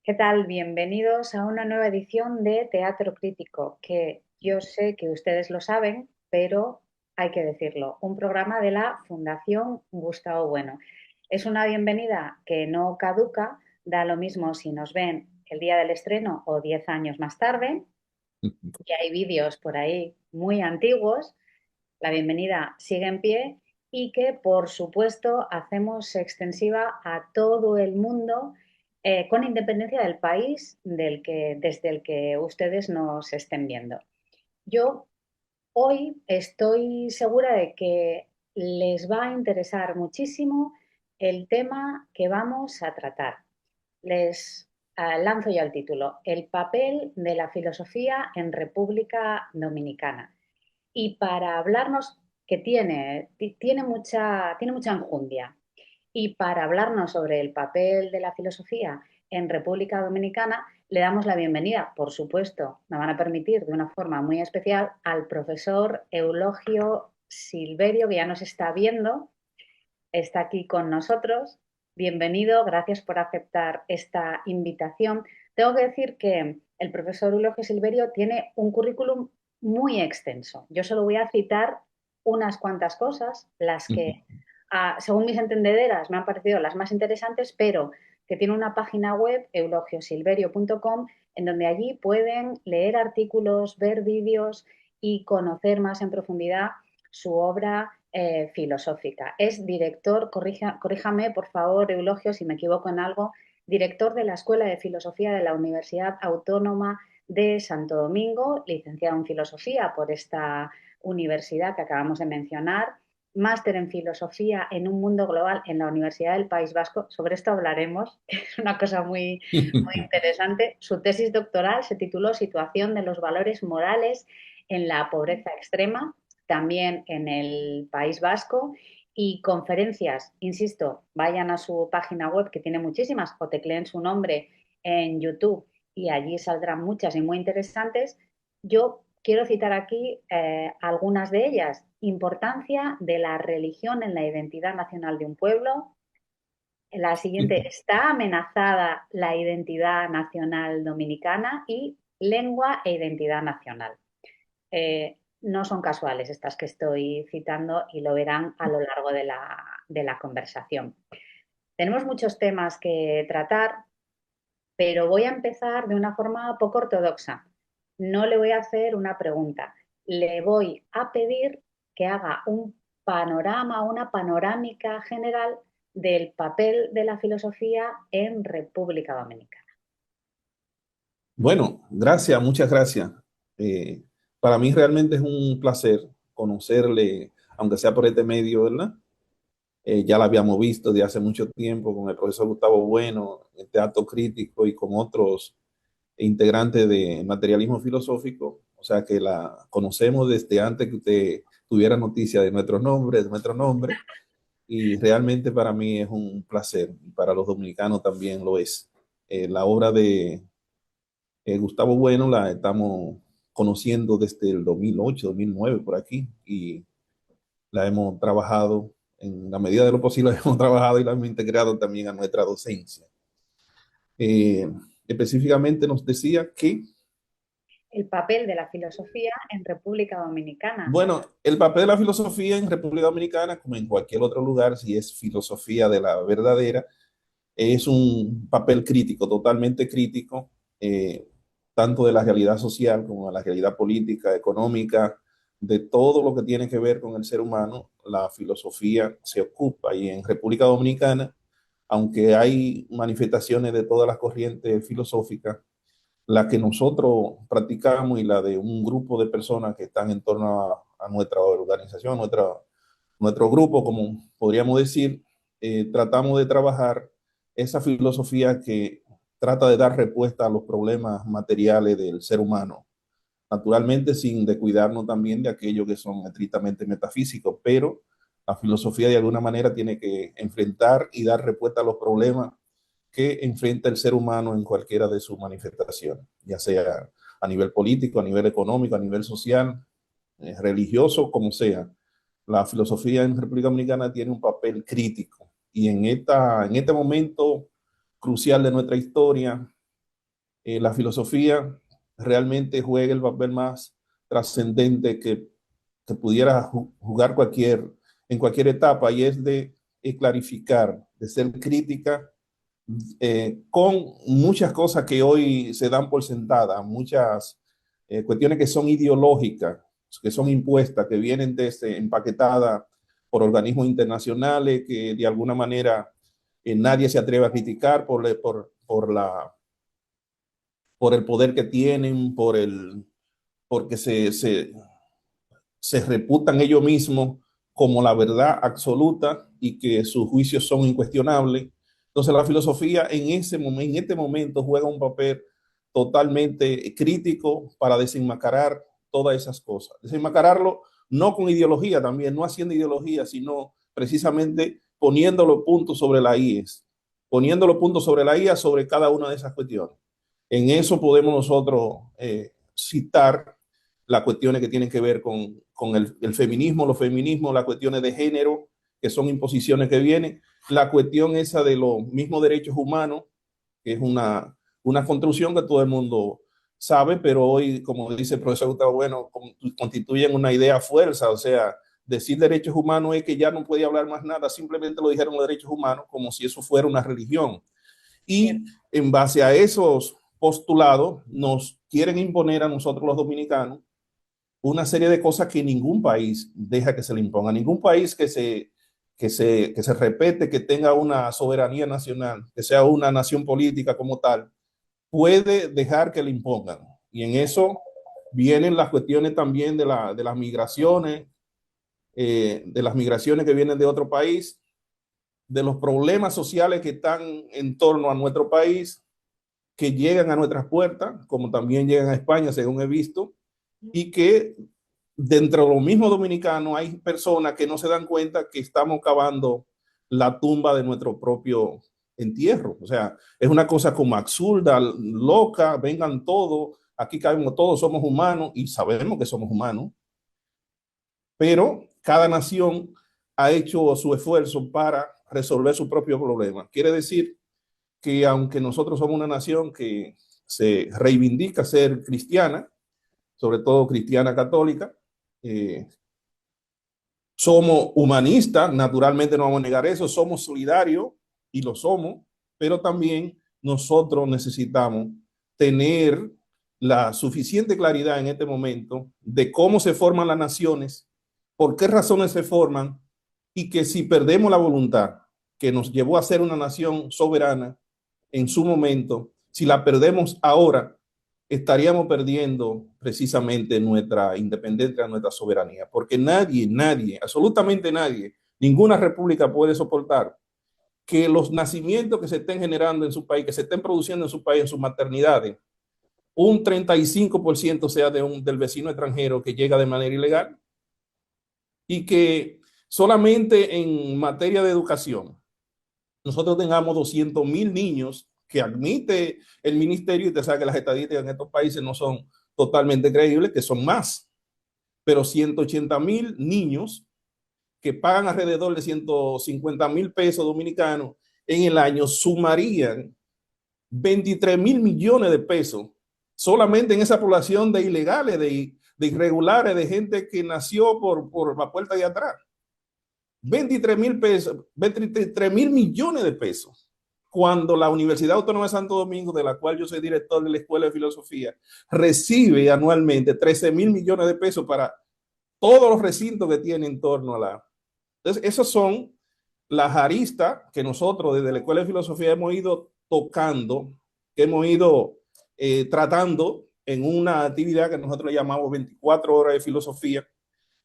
¿Qué tal? Bienvenidos a una nueva edición de Teatro Crítico, que yo sé que ustedes lo saben, pero hay que decirlo, un programa de la Fundación Gustavo Bueno. Es una bienvenida que no caduca, da lo mismo si nos ven el día del estreno o 10 años más tarde, que hay vídeos por ahí muy antiguos, la bienvenida sigue en pie y que, por supuesto, hacemos extensiva a todo el mundo con independencia del país desde el que ustedes nos estén viendo. Yo hoy estoy segura de que les va a interesar muchísimo el tema que vamos a tratar. Les lanzo ya el título, El papel de la filosofía en República Dominicana. Y para hablarnos, que tiene mucha enjundia, y para hablarnos sobre el papel de la filosofía en República Dominicana, le damos la bienvenida, por supuesto, me van a permitir de una forma muy especial, al profesor Eulogio Silverio, que ya nos está viendo, está aquí con nosotros. Bienvenido, gracias por aceptar esta invitación. Tengo que decir que el profesor Eulogio Silverio tiene un currículum muy extenso. Yo solo voy a citar unas cuantas cosas, las que, según mis entendederas, me han parecido las más interesantes, pero que tiene una página web, eulogiosilverio.com, en donde allí pueden leer artículos, ver vídeos y conocer más en profundidad su obra filosófica. Es director, corríjame por favor, Eulogio, si me equivoco en algo, director de la Escuela de Filosofía de la Universidad Autónoma de Santo Domingo, licenciado en Filosofía por esta universidad que acabamos de mencionar, máster en Filosofía en un mundo global en la Universidad del País Vasco. Sobre esto hablaremos, es una cosa muy interesante. Su tesis doctoral se tituló Situación de los valores morales en la pobreza extrema, también en el País Vasco, y conferencias, insisto, vayan a su página web que tiene muchísimas o tecleen su nombre en YouTube y allí saldrán muchas y muy interesantes. Yo quiero citar aquí algunas de ellas. Importancia de la religión en la identidad nacional de un pueblo. La siguiente, ¿está amenazada la identidad nacional dominicana? Y lengua e identidad nacional. No son casuales estas que estoy citando y lo verán a lo largo de la conversación. Tenemos muchos temas que tratar, pero voy a empezar de una forma poco ortodoxa. No le voy a hacer una pregunta, le voy a pedir que haga un panorama, una panorámica general del papel de la filosofía en República Dominicana. Bueno, gracias, muchas gracias. Eh, para mí realmente es un placer conocerle, aunque sea por este medio, ¿verdad? Ya la habíamos visto de hace mucho tiempo con el profesor Gustavo Bueno, en Teatro Crítico y con otros integrantes de materialismo filosófico. O sea que la conocemos desde antes que usted tuviera noticia de nuestros nombres, de nuestro nombre. Y realmente para mí es un placer, y para los dominicanos también lo es. La obra de Gustavo Bueno la estamos conociendo desde el 2008, 2009 por aquí, y la hemos trabajado en la medida de lo posible, la hemos trabajado y la hemos integrado también a nuestra docencia. Eh, Específicamente nos decía que, El papel de la filosofía en República Dominicana. bueno, el papel de la filosofía en República Dominicana, como en cualquier otro lugar, si es filosofía de la verdadera, es un papel crítico, totalmente crítico, tanto de la realidad social como de la realidad política, económica, de todo lo que tiene que ver con el ser humano, la filosofía se ocupa. Y en República Dominicana, aunque hay manifestaciones de todas las corrientes filosóficas, la que nosotros practicamos y la de un grupo de personas que están en torno a nuestra organización, nuestro grupo, como podríamos decir, tratamos de trabajar esa filosofía que trata de dar respuesta a los problemas materiales del ser humano, naturalmente sin descuidarnos también de aquellos que son estrictamente metafísicos, pero la filosofía de alguna manera tiene que enfrentar y dar respuesta a los problemas que enfrenta el ser humano en cualquiera de sus manifestaciones, ya sea a nivel político, a nivel económico, a nivel social, religioso, como sea. La filosofía en República Dominicana tiene un papel crítico y en este momento crucial de nuestra historia, la filosofía realmente juega el papel más trascendente que pudiera jugar en cualquier etapa, y es de clarificar, de ser crítica con muchas cosas que hoy se dan por sentadas, muchas cuestiones que son ideológicas, que son impuestas, que vienen desde empaquetadas por organismos internacionales, que de alguna manera nadie se atreve a criticar por el poder que tienen, porque se reputan ellos mismos como la verdad absoluta y que sus juicios son incuestionables. Entonces la filosofía en este momento juega un papel totalmente crítico para desenmascarar todas esas cosas. Desenmascararlo no con ideología también, no haciendo ideología, sino precisamente poniendo los puntos sobre la IES, poniendo los puntos sobre la IA sobre cada una de esas cuestiones. En eso podemos nosotros citar las cuestiones que tienen que ver con el feminismo, los feminismos, las cuestiones de género, que son imposiciones que vienen, la cuestión esa de los mismos derechos humanos, que es una construcción que todo el mundo sabe, pero hoy, como dice el profesor Gustavo Bueno, constituyen una idea fuerza, o sea, decir derechos humanos es que ya no podía hablar más nada, simplemente lo dijeron los derechos humanos como si eso fuera una religión. Y en base a esos postulados nos quieren imponer a nosotros los dominicanos una serie de cosas que ningún país deja que se le imponga. Ningún país que se respete, que tenga una soberanía nacional, que sea una nación política como tal, puede dejar que le impongan. Y en eso vienen las cuestiones también de las migraciones que vienen de otro país, de los problemas sociales que están en torno a nuestro país, que llegan a nuestras puertas, como también llegan a España, según he visto, y que dentro de los mismos dominicanos hay personas que no se dan cuenta que estamos cavando la tumba de nuestro propio entierro. O sea, es una cosa como absurda, loca, vengan todos, aquí cabemos todos, somos humanos y sabemos que somos humanos, pero cada nación ha hecho su esfuerzo para resolver su propio problema. Quiere decir que aunque nosotros somos una nación que se reivindica ser cristiana, sobre todo cristiana católica, eh, somos humanistas, naturalmente no vamos a negar eso, somos solidarios y lo somos, pero también nosotros necesitamos tener la suficiente claridad en este momento de cómo se forman las naciones, por qué razones se forman, y que si perdemos la voluntad que nos llevó a ser una nación soberana en su momento, si la perdemos ahora, estaríamos perdiendo precisamente nuestra independencia, nuestra soberanía, porque nadie, absolutamente nadie, ninguna república puede soportar que los nacimientos que se estén generando en su país, que se estén produciendo en su país, en sus maternidades, un 35% sea del vecino extranjero que llega de manera ilegal, y que solamente en materia de educación nosotros tengamos 200,000 niños que admite el ministerio, y te sabe que las estadísticas en estos países no son totalmente creíbles, que son más, pero 180,000 niños que pagan alrededor de 150,000 pesos dominicanos en el año sumarían 23,000 millones de pesos solamente en esa población de ilegales, de irregulares, de gente que nació por la puerta de atrás. 23,000 pesos, 23,000 millones de pesos, cuando la Universidad Autónoma de Santo Domingo, de la cual yo soy director de la Escuela de Filosofía, recibe anualmente 13,000 millones de pesos para todos los recintos que tiene en torno a la... Entonces, esas son las aristas que nosotros desde la Escuela de Filosofía hemos ido tocando, que hemos ido tratando en una actividad que nosotros llamamos 24 horas de filosofía,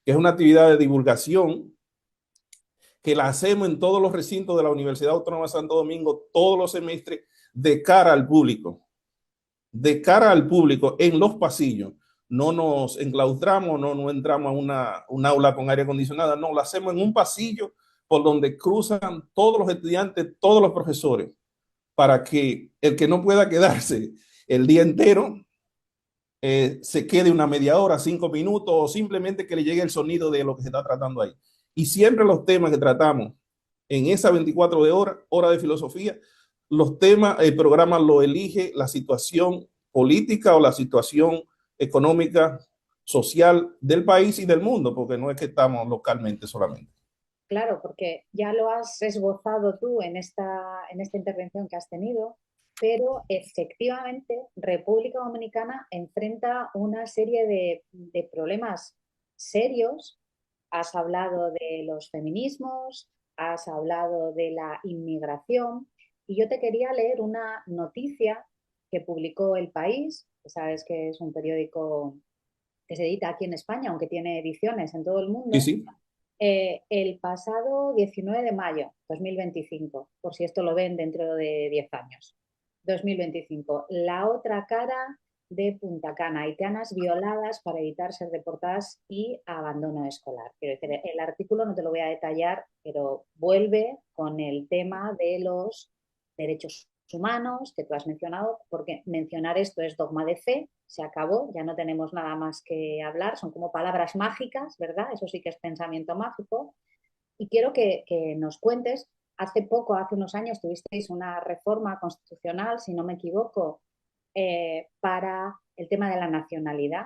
que es una actividad de divulgación que la hacemos en todos los recintos de la Universidad Autónoma de Santo Domingo todos los semestres de cara al público, en los pasillos. No nos enclaustramos, no entramos a un aula con aire acondicionado, no, lo hacemos en un pasillo por donde cruzan todos los estudiantes, todos los profesores, para que el que no pueda quedarse el día entero se quede una media hora, 5 minutos, o simplemente que le llegue el sonido de lo que se está tratando ahí. Y siempre los temas que tratamos en esas 24 hora de filosofía los temas, el programa lo elige la situación política o la situación económica, social del país y del mundo, porque no es que estamos localmente solamente. Claro, porque ya lo has esbozado tú en esta intervención que has tenido, pero efectivamente República Dominicana enfrenta una serie de problemas serios. Has hablado de los feminismos, has hablado de la inmigración, y yo te quería leer una noticia que publicó El País, que sabes que es un periódico que se edita aquí en España, aunque tiene ediciones en todo el Sí, mundo, sí, el pasado 19 de mayo 2025, por si esto lo ven dentro de 10 años. 2025, la otra cara de Punta Cana, haitianas violadas para evitar ser deportadas y abandono escolar. Quiero decir, el artículo no te lo voy a detallar, pero vuelve con el tema de los derechos humanos que tú has mencionado, porque mencionar esto es dogma de fe, se acabó, ya no tenemos nada más que hablar, son como palabras mágicas, ¿verdad? Eso sí que es pensamiento mágico. Y quiero que nos cuentes, hace poco, hace unos años, tuvisteis una reforma constitucional, si no me equivoco, para el tema de la nacionalidad,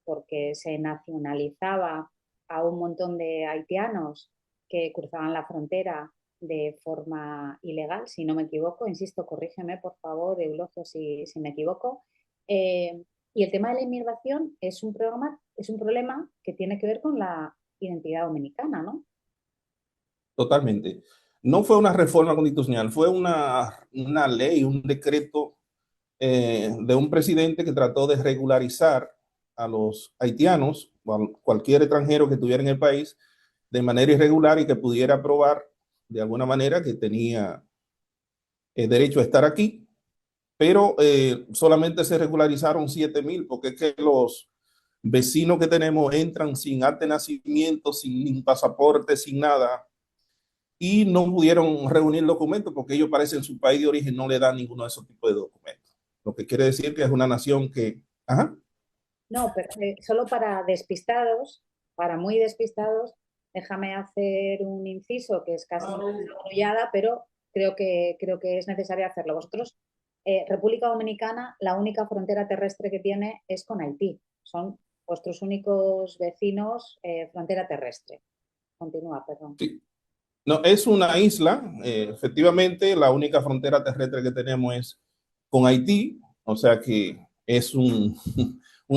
porque se nacionalizaba a un montón de haitianos que cruzaban la frontera de forma ilegal, si no me equivoco. Insisto, corrígeme, por favor, Eulogio, si me equivoco. Y el tema de la inmigración es un problema que tiene que ver con la identidad dominicana, ¿no? totalmente. No fue una reforma constitucional, fue una ley, un decreto de un presidente que trató de regularizar a los haitianos o a cualquier extranjero que estuviera en el país de manera irregular y que pudiera probar de alguna manera que tenía derecho a estar aquí, pero solamente se regularizaron 7,000, porque es que los vecinos que tenemos entran sin acta de nacimiento, sin pasaporte, sin nada, y no pudieron reunir documentos porque ellos parecen en su país de origen no le dan ninguno de esos tipos de documentos. Lo que quiere decir que es una nación que, ajá, No, pero solo para despistados, para muy despistados, déjame hacer un inciso que es casi una trullada, pero creo que es necesario hacerlo. Vosotros, República Dominicana, la única frontera terrestre que tiene es con Haití. Son vuestros únicos vecinos, frontera terrestre. Continúa, perdón. sí. No, es una isla, efectivamente, la única frontera terrestre que tenemos es con Haití, o sea que es un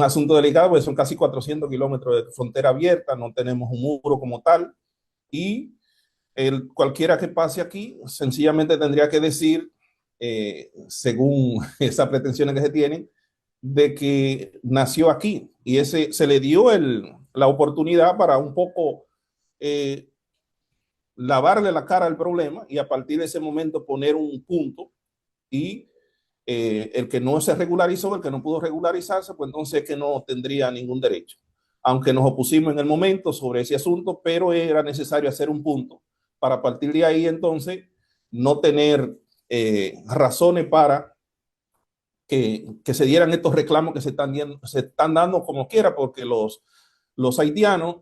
asunto delicado, porque son casi 400 kilómetros de frontera abierta, no tenemos un muro como tal, y cualquiera que pase aquí sencillamente tendría que decir, según esas pretensiones que se tienen, de que nació aquí, y ese se le dio la oportunidad para un poco eh, lavarle la cara al problema y a partir de ese momento poner un punto y el que no se regularizó, el que no pudo regularizarse, pues entonces es que no tendría ningún derecho. Aunque nos opusimos en el momento sobre ese asunto, pero era necesario hacer un punto para a partir de ahí entonces no tener razones para que se dieran estos reclamos que se están dando como quiera, porque los haitianos,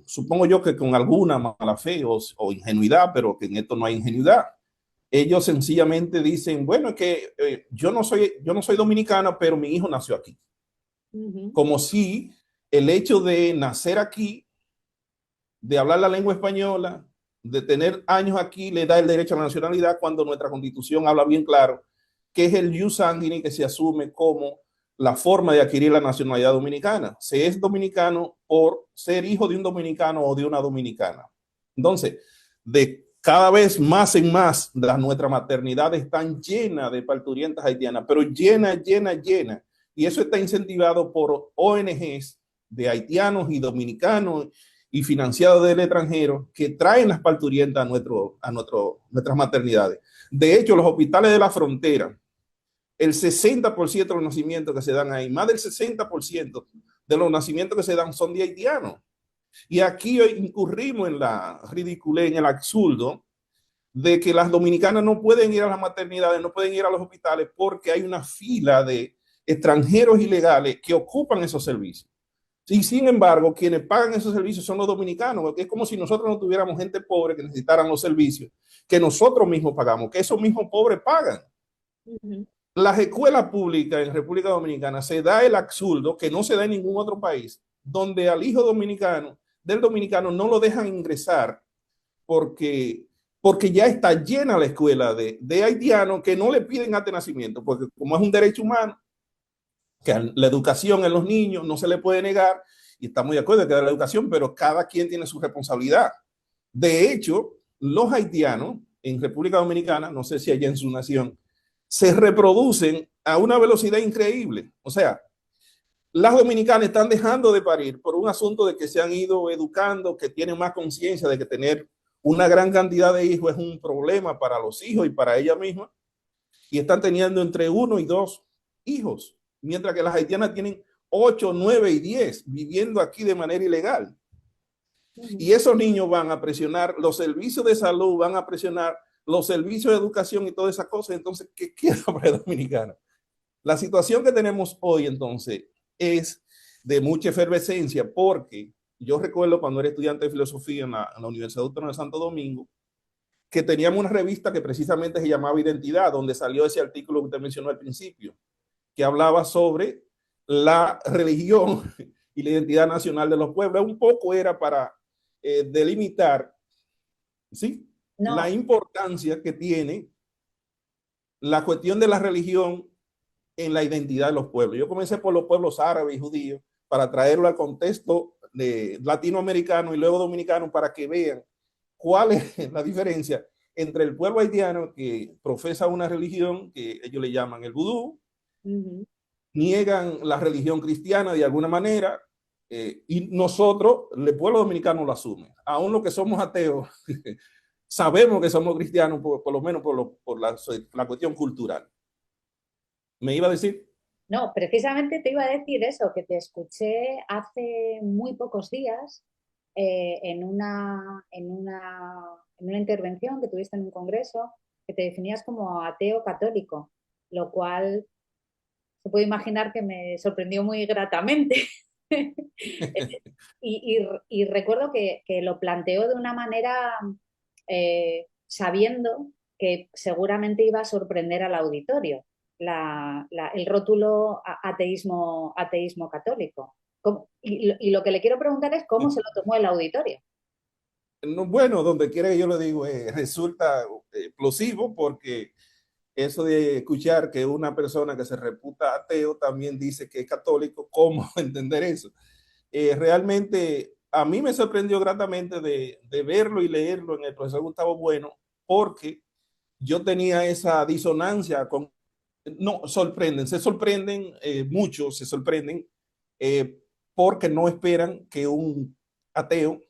supongo yo que con alguna mala fe o ingenuidad, pero que en esto no hay ingenuidad, ellos sencillamente dicen, bueno, es que yo no soy dominicana, pero mi hijo nació aquí. Uh -huh. Como si el hecho de nacer aquí, de hablar la lengua española, de tener años aquí, le da el derecho a la nacionalidad, cuando nuestra constitución habla bien claro que es el jus sanguinis que se asume como la forma de adquirir la nacionalidad dominicana. Se es dominicano por ser hijo de un dominicano o de una dominicana. Entonces, de cada vez más en más, nuestra maternidad están llenas de parturientas haitianas, pero llena, llena, llena. Y eso está incentivado por ONGs de haitianos y dominicanos y financiados del extranjero que traen las parturientas nuestras maternidades. De hecho, los hospitales de la frontera, el 60% de los nacimientos que se dan ahí, más del 60% de los nacimientos que se dan son de haitianos. Y aquí hoy incurrimos en la ridiculez, en el absurdo de que las dominicanas no pueden ir a las maternidades, no pueden ir a los hospitales porque hay una fila de extranjeros ilegales que ocupan esos servicios. Y sin embargo, quienes pagan esos servicios son los dominicanos, porque es como si nosotros no tuviéramos gente pobre que necesitaran los servicios que nosotros mismos pagamos, que esos mismos pobres pagan. Ujú. Las escuelas públicas en República Dominicana se da el absurdo que no se da en ningún otro país, donde al hijo dominicano, del dominicano, no lo dejan ingresar porque, porque ya está llena la escuela de haitianos que no le piden acta de nacimiento, porque como es un derecho humano, que la educación en los niños no se le puede negar, y estamos de acuerdo que da la educación, pero cada quien tiene su responsabilidad. De hecho, los haitianos en República Dominicana, no sé si allá en su nación, se reproducen a una velocidad increíble. O sea, las dominicanas están dejando de parir por un asunto de que se han ido educando, que tienen más conciencia de que tener una gran cantidad de hijos es un problema para los hijos y para ella misma, y están teniendo entre 1 y 2 hijos, mientras que las haitianas tienen 8, 9 y 10 viviendo aquí de manera ilegal. Ujú. Y esos niños van a presionar los servicios de salud, van a presionar los servicios de educación y todas esas cosas. Entonces, ¿qué queda para el dominicano? La situación que tenemos hoy, entonces, es de mucha efervescencia, porque yo recuerdo cuando era estudiante de filosofía en la Universidad Autónoma de Santo Domingo, que teníamos una revista que precisamente se llamaba Identidad, donde salió ese artículo que usted mencionó al principio, que hablaba sobre la religión y la identidad nacional de los pueblos. Un poco era para delimitar, ¿sí?, la No, importancia que tiene la cuestión de la religión en la identidad de los pueblos. Yo comencé por los pueblos árabes y judíos para traerlo al contexto de latinoamericano y luego dominicano para que vean cuál es la diferencia entre el pueblo haitiano que profesa una religión que ellos le llaman el vudú, ujú. niegan la religión cristiana de alguna manera, y nosotros, el pueblo dominicano, lo asume. Aún los que somos ateos, sabemos que somos cristianos, por lo menos por la cuestión cultural. ¿Me iba a decir? No, precisamente te iba a decir eso, que te escuché hace muy pocos días en una intervención que tuviste en un congreso que te definías como ateo católico, lo cual se puede imaginar que me sorprendió muy gratamente. Y recuerdo que lo planteó de una manera sabiendo que seguramente iba a sorprender al auditorio el rótulo ateísmo católico. Y lo que le quiero preguntar es cómo se lo tomó el auditorio. No, bueno, donde quiera que yo lo digo, resulta explosivo, porque eso de escuchar que una persona que se reputa ateo también dice que es católico, ¿cómo entender eso? Realmente a mí me sorprendió gratamente de verlo y leerlo en el profesor Gustavo Bueno, porque yo tenía esa disonancia con, no, se sorprenden, muchos se sorprenden, eh, porque no esperan que un ateo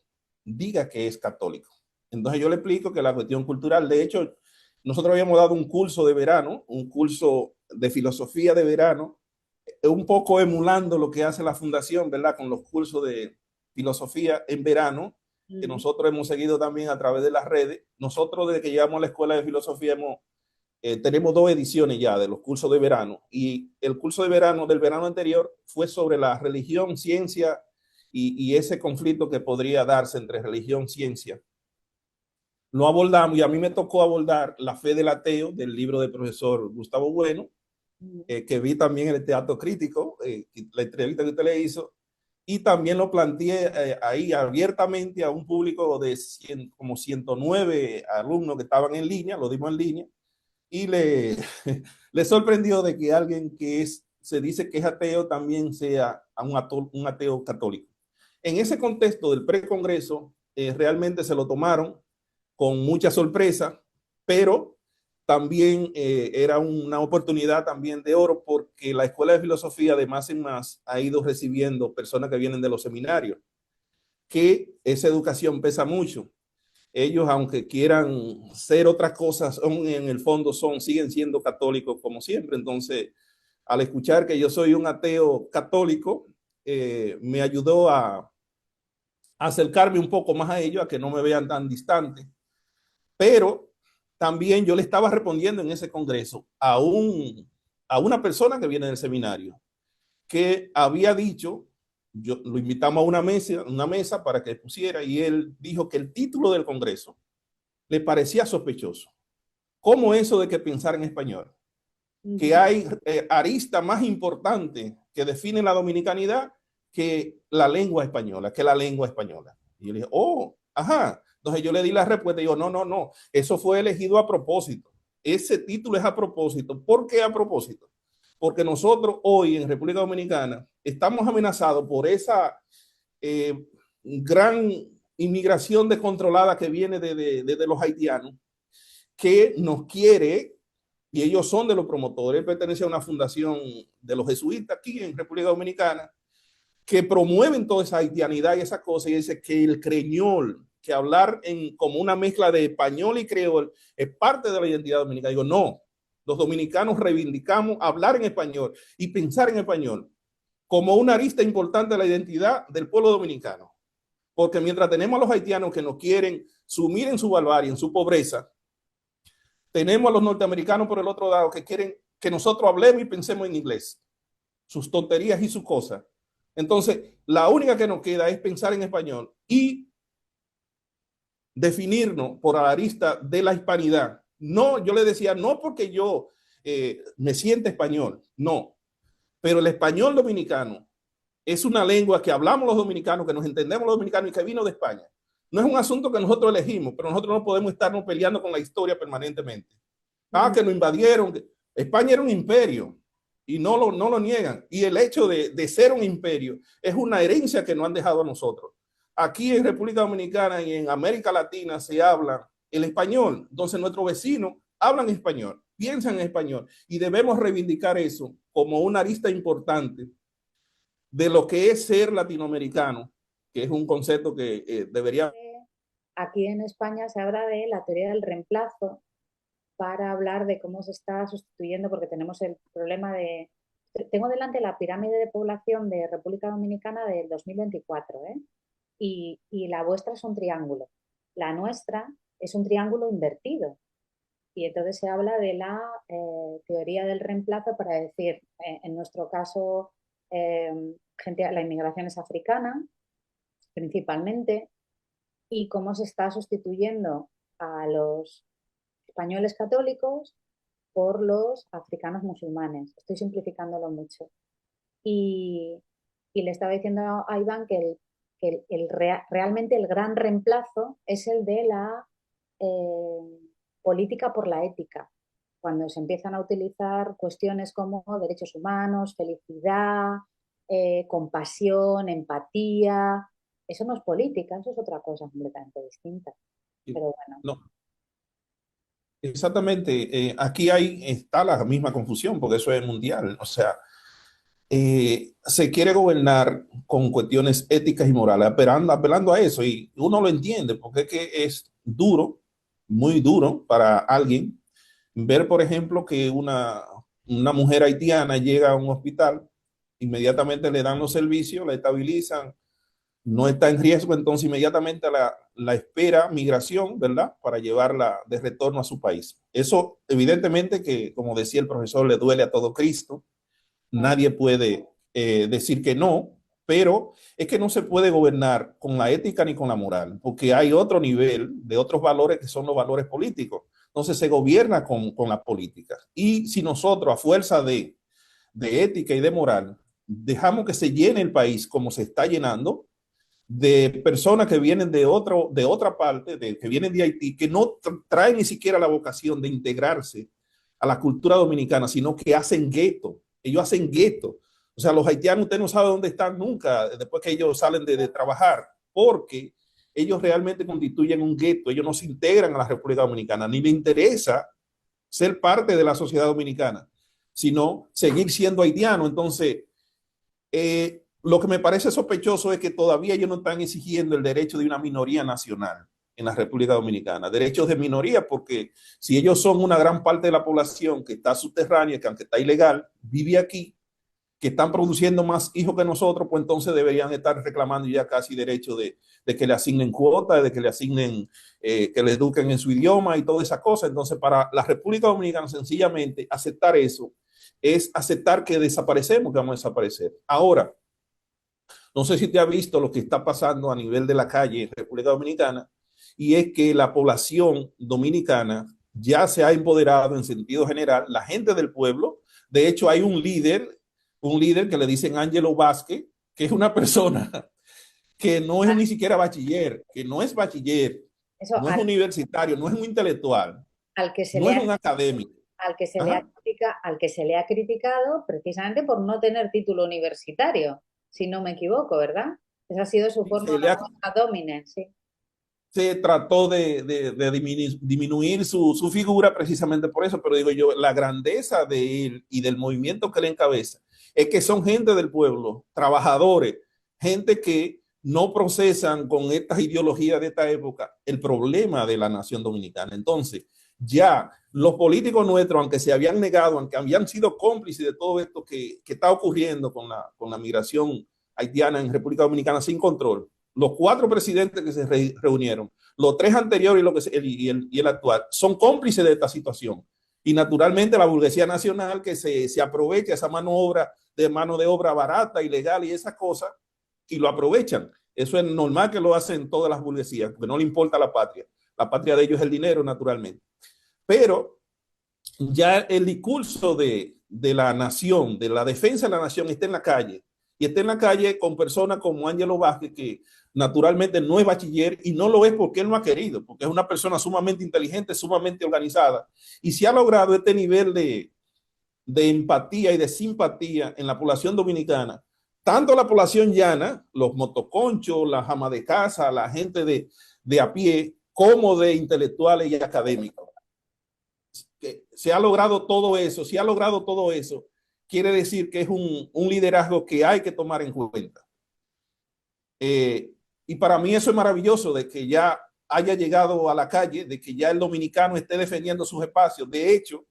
diga que es católico. Entonces yo le explico que la cuestión cultural, de hecho, nosotros habíamos dado un curso de verano, un curso de filosofía de verano, un poco emulando lo que hace la fundación, ¿verdad? Con los cursos de filosofía en verano, que Ujú. nosotros hemos seguido también a través de las redes. Nosotros desde que llegamos a la escuela de filosofía tenemos 2 ediciones ya de los cursos de verano, y el curso de verano del verano anterior fue sobre la religión, ciencia y ese conflicto que podría darse entre religión y ciencia. Lo abordamos y a mí me tocó abordar La fe del ateo del libro del profesor Gustavo Bueno, que vi también en el Teatro Crítico, la entrevista que usted le hizo, y también lo planteé ahí abiertamente a un público de como 109 alumnos que estaban en línea, lo dimos en línea, y le sorprendió de que alguien que se dice que es ateo también sea un ateo católico. En ese contexto del precongreso, realmente se lo tomaron con mucha sorpresa, pero también era una oportunidad también de oro, porque la Escuela de Filosofía de más en más ha ido recibiendo personas que vienen de los seminarios, que esa educación pesa mucho. Ellos, aunque quieran ser otras cosas, en el fondo siguen siendo católicos como siempre. Entonces, al escuchar que yo soy un ateo católico, me ayudó a acercarme un poco más a ellos, a que no me vean tan distante. Pero también yo le estaba respondiendo en ese congreso a una persona que viene del seminario, que había dicho Yo, lo invitamos a una mesa para que pusiera y él dijo que el título del Congreso le parecía sospechoso. ¿Cómo eso de que pensar en español? Que hay arista más importante que define la dominicanidad que la lengua española, que la lengua española. Y yo le dije, oh, ajá. Entonces yo le di la respuesta y digo, no, no, no, eso fue elegido a propósito. Ese título es a propósito. ¿Por qué a propósito? Porque nosotros hoy en República Dominicana estamos amenazados por esa gran inmigración descontrolada que viene de los haitianos, que nos quiere, y ellos son de los promotores, pertenecen a una fundación de los jesuitas aquí en República Dominicana, que promueven toda esa haitianidad y esa cosa, y dice que el creñol, que hablar como una mezcla de español y creol es parte de la identidad dominicana. Digo, no, los dominicanos reivindicamos hablar en español y pensar en español como una arista importante de la identidad del pueblo dominicano. Porque mientras tenemos a los haitianos que nos quieren sumir en su barbarie, en su pobreza, tenemos a los norteamericanos por el otro lado que quieren que nosotros hablemos y pensemos en inglés, sus tonterías y sus cosas. Entonces, la única que nos queda es pensar en español y definirnos por la arista de la hispanidad. No, yo le decía, no porque yo me sienta español, no, pero el español dominicano es una lengua que hablamos los dominicanos, que nos entendemos los dominicanos y que vino de España. No es un asunto que nosotros elegimos, pero nosotros no podemos estarnos peleando con la historia permanentemente. Ah, que nos invadieron. España era un imperio y no lo niegan. Y el hecho de ser un imperio es una herencia que nos han dejado a nosotros. Aquí en República Dominicana y en América Latina se habla el español. Entonces nuestros vecinos hablan español, piensan en español y debemos reivindicar eso como una arista importante de lo que es ser latinoamericano, que es un concepto que debería... Aquí en España se habla de la teoría del reemplazo para hablar de cómo se está sustituyendo, porque tenemos el problema de... Tengo delante la pirámide de población de República Dominicana del 2024, ¿eh? Y la vuestra es un triángulo. La nuestra es un triángulo invertido. Y entonces se habla de la teoría del reemplazo para decir, en nuestro caso, la inmigración es africana, principalmente, y cómo se está sustituyendo a los españoles católicos por los africanos musulmanes. Estoy simplificándolo mucho. Y, y le estaba diciendo a Iván que realmente el gran reemplazo es el de la política por la ética, cuando se empiezan a utilizar cuestiones como derechos humanos, felicidad, compasión, empatía. Eso no es política, eso es otra cosa completamente distinta. Pero bueno. No, exactamente. Aquí está la misma confusión, porque eso es mundial. O sea, se quiere gobernar con cuestiones éticas y morales, apelando a eso, y uno lo entiende, porque es que es duro, muy duro para alguien ver, por ejemplo, que una mujer haitiana llega a un hospital, inmediatamente le dan los servicios, la estabilizan, no está en riesgo, entonces inmediatamente la espera migración, ¿verdad? Para llevarla de retorno a su país. Eso, evidentemente, que como decía el profesor, le duele a todo Cristo. Nadie puede decir que no, pero es que no se puede gobernar con la ética ni con la moral, porque hay otro nivel de otros valores que son los valores políticos. Entonces se gobierna con la política. Y si nosotros, a fuerza de ética y de moral, dejamos que se llene el país como se está llenando, de personas que vienen de otra parte, que vienen de Haití, que no traen ni siquiera la vocación de integrarse a la cultura dominicana, sino que hacen gueto. Ellos hacen gueto. O sea, los haitianos, usted no sabe dónde están nunca después que ellos salen de trabajar, porque ellos realmente constituyen un gueto. Ellos no se integran a la República Dominicana, ni les interesa ser parte de la sociedad dominicana, sino seguir siendo haitiano. Entonces, lo que me parece sospechoso es que todavía ellos no están exigiendo el derecho de una minoría nacional en la República Dominicana. Derechos de minoría, porque si ellos son una gran parte de la población que está subterránea, que aunque está ilegal, vive aquí, que están produciendo más hijos que nosotros, pues entonces deberían estar reclamando ya casi derecho de que le asignen cuotas, de que le asignen, que le eduquen en su idioma y toda esa cosa. Entonces, para la República Dominicana, sencillamente aceptar eso es aceptar que desaparecemos, que vamos a desaparecer. Ahora, No sé si te has visto lo que está pasando a nivel de la calle en República Dominicana, y es que la población dominicana ya se ha empoderado en sentido general, la gente del pueblo. De hecho, hay un líder que le dicen Ángelo Vázquez, que es una persona que no es ni siquiera bachiller, que no es bachiller, Eso no es universitario, no es un intelectual, al que se no le es ha, un académico. Ajá. al que se le ha criticado precisamente por no tener título universitario, si no me equivoco, ¿verdad? Esa ha sido su forma Se, le ha, domine, sí. se trató de disminuir su figura precisamente por eso, pero digo yo, la grandeza de él y del movimiento que le encabeza es que son gente del pueblo, trabajadores, gente que no procesan con estas ideologías de esta época el problema de la nación dominicana. Entonces, ya los políticos nuestros, aunque se habían negado, aunque habían sido cómplices de todo esto que está ocurriendo con la migración haitiana en República Dominicana sin control, los cuatro presidentes que se reunieron, los tres anteriores y el actual, son cómplices de esta situación. Y naturalmente la burguesía nacional que se aprovecha esa mano de obra barata, ilegal y esas cosas, y lo aprovechan. Eso es normal que lo hacen todas las burguesías, porque no le importa la patria. La patria de ellos es el dinero, naturalmente. Pero ya el discurso de la nación, de la defensa de la nación, está en la calle. Y está en la calle con personas como Ángelo Vázquez, que naturalmente no es bachiller y no lo es porque él no ha querido, porque es una persona sumamente inteligente, sumamente organizada. Y se ha logrado este nivel de empatía y de simpatía en la población dominicana, tanto la población llana, los motoconchos, las amas de casa, la gente de a pie, como de intelectuales y académicos. Que se ha logrado todo eso, si ha logrado todo eso, quiere decir que es un liderazgo que hay que tomar en cuenta. Eh, y para mí eso es maravilloso, de que ya haya llegado a la calle, de que ya el dominicano esté defendiendo sus espacios. De hecho,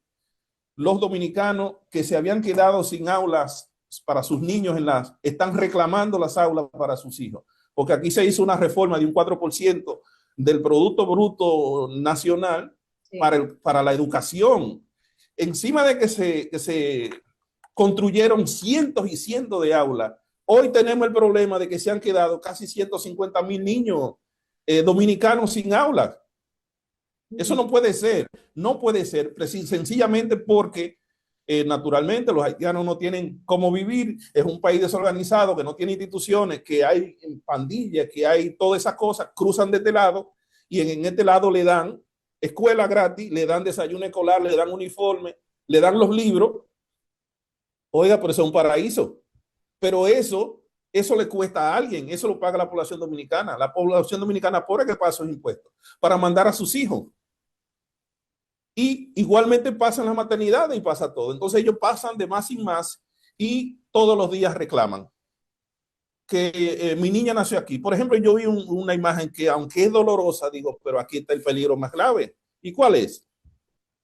los dominicanos que se habían quedado sin aulas para sus niños están reclamando las aulas para sus hijos, porque aquí se hizo una reforma de un 4% del Producto Bruto Nacional Sí. para la educación. Encima de que se construyeron cientos y cientos de aulas, hoy tenemos el problema de que se han quedado casi 150,000 niños dominicanos sin aulas. Eso no puede ser, no puede ser, sencillamente porque naturalmente los haitianos no tienen cómo vivir, es un país desorganizado, que no tiene instituciones, que hay pandillas, que hay todas esas cosas, cruzan de este lado y en este lado le dan escuela gratis, le dan desayuno escolar, le dan uniforme, le dan los libros. Oiga, por eso es un paraíso. Pero eso le cuesta a alguien, eso lo paga la población dominicana. La población dominicana pobre que paga esos impuestos para mandar a sus hijos. Y igualmente pasa en las maternidades y pasa todo. Entonces ellos pasan de más y más y todos los días reclaman que mi niña nació aquí. Por ejemplo, yo vi una imagen que, aunque es dolorosa, digo, pero aquí está el peligro más grave. ¿Y cuál es?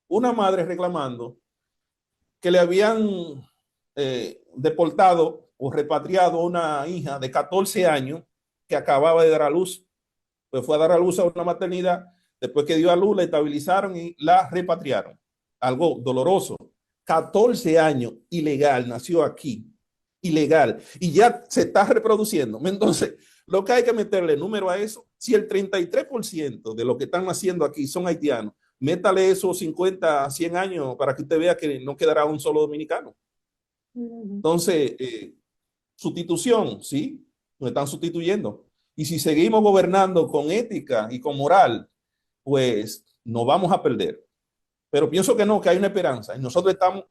Una madre reclamando que le habían deportado o repatriado a una hija de 14 años que acababa de dar a luz. Pues fue a dar a luz a una maternidad, después que dio a luz la estabilizaron y la repatriaron. Algo doloroso. 14 años, ilegal, nació aquí, ilegal, y ya se está reproduciendo. Entonces, lo que hay que meterle número a eso, si el 33% de lo que están naciendo aquí son haitianos, métale esos 50, 100 años para que usted vea que no quedará un solo dominicano. Entonces, sustitución, sí, nos están sustituyendo. Y si seguimos gobernando con ética y con moral, pues nos vamos a perder. Pero pienso que no, que hay una esperanza. Y nosotros estamos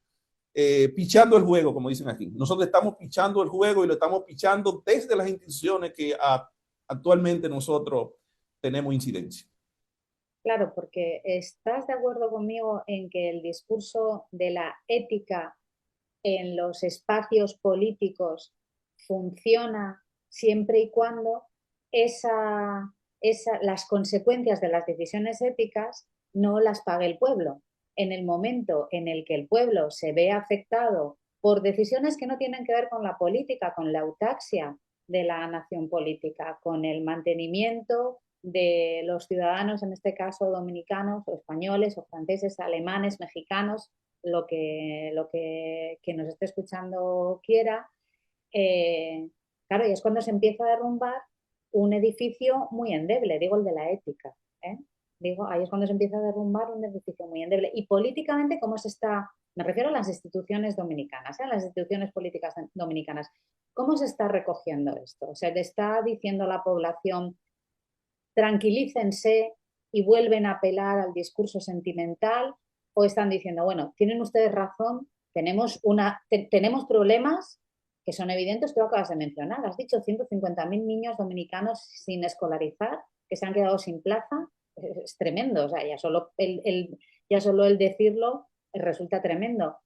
pichando el juego, como dicen aquí. Nosotros estamos pichando el juego y lo estamos pichando desde las instituciones que actualmente nosotros tenemos incidencia. Claro, porque estás de acuerdo conmigo en que el discurso de la ética en los espacios políticos funciona siempre y cuando las consecuencias de las decisiones éticas no las pague el pueblo. En el momento en el que el pueblo se ve afectado por decisiones que no tienen que ver con la política, con la autaxia de la nación política, con el mantenimiento de los ciudadanos, en este caso dominicanos o españoles o franceses, alemanes, mexicanos, que nos esté escuchando quiera, Claro, y es cuando se empieza a derrumbar un edificio muy endeble, digo el de la ética. ¿Eh? Digo, ahí es cuando se empieza a derrumbar un edificio muy endeble. Y políticamente, ¿cómo se está? Me refiero a las instituciones dominicanas, a las instituciones políticas dominicanas. ¿Cómo se está recogiendo esto? O sea, le está diciendo a la población, tranquilícense y vuelven a apelar al discurso sentimental, o están diciendo, bueno, tienen ustedes razón, tenemos problemas que son evidentes, tú acabas de mencionar, has dicho 150.000 niños dominicanos sin escolarizar, que se han quedado sin plaza, es tremendo, o sea, ya solo el decirlo resulta tremendo.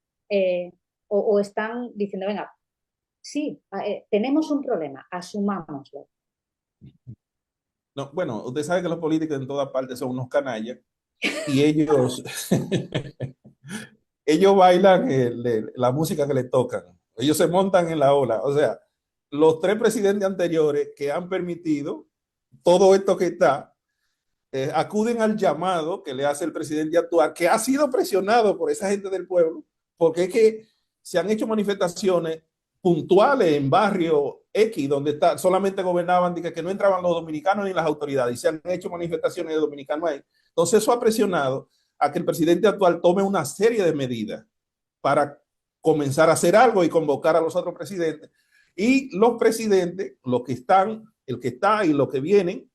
O están diciendo, venga, sí, tenemos un problema, asumámoslo. No, bueno, usted sabe que los políticos en todas partes son unos canallas y ellos, ellos bailan la música que les tocan. Ellos se montan en la ola. O sea, los tres presidentes anteriores que han permitido todo esto que está, acuden al llamado que le hace el presidente actual, que ha sido presionado por esa gente del pueblo, porque es que se han hecho manifestaciones puntuales en barrio X, donde solamente gobernaban, que no entraban los dominicanos ni las autoridades, y se han hecho manifestaciones de dominicanos ahí. Entonces eso ha presionado a que el presidente actual tome una serie de medidas para comenzar a hacer algo y convocar a los otros presidentes. Y los presidentes, los que están, el que está y los que vienen,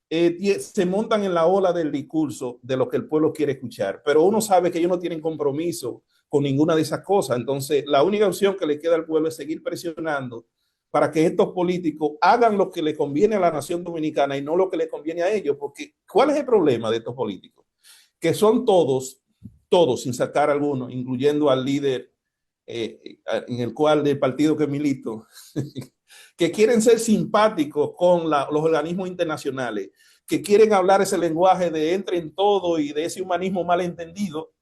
se montan en la ola del discurso de lo que el pueblo quiere escuchar, pero uno sabe que ellos no tienen compromiso con ninguna de esas cosas. Entonces, la única opción que le queda al pueblo es seguir presionando para que estos políticos hagan lo que le conviene a la nación dominicana y no lo que le conviene a ellos, porque ¿cuál es el problema de estos políticos? Que son todos, sin sacar alguno, incluyendo al líder en el cual del partido que milito, que quieren ser simpáticos con los organismos internacionales, que quieren hablar ese lenguaje de entre en todo y de ese humanismo malentendido,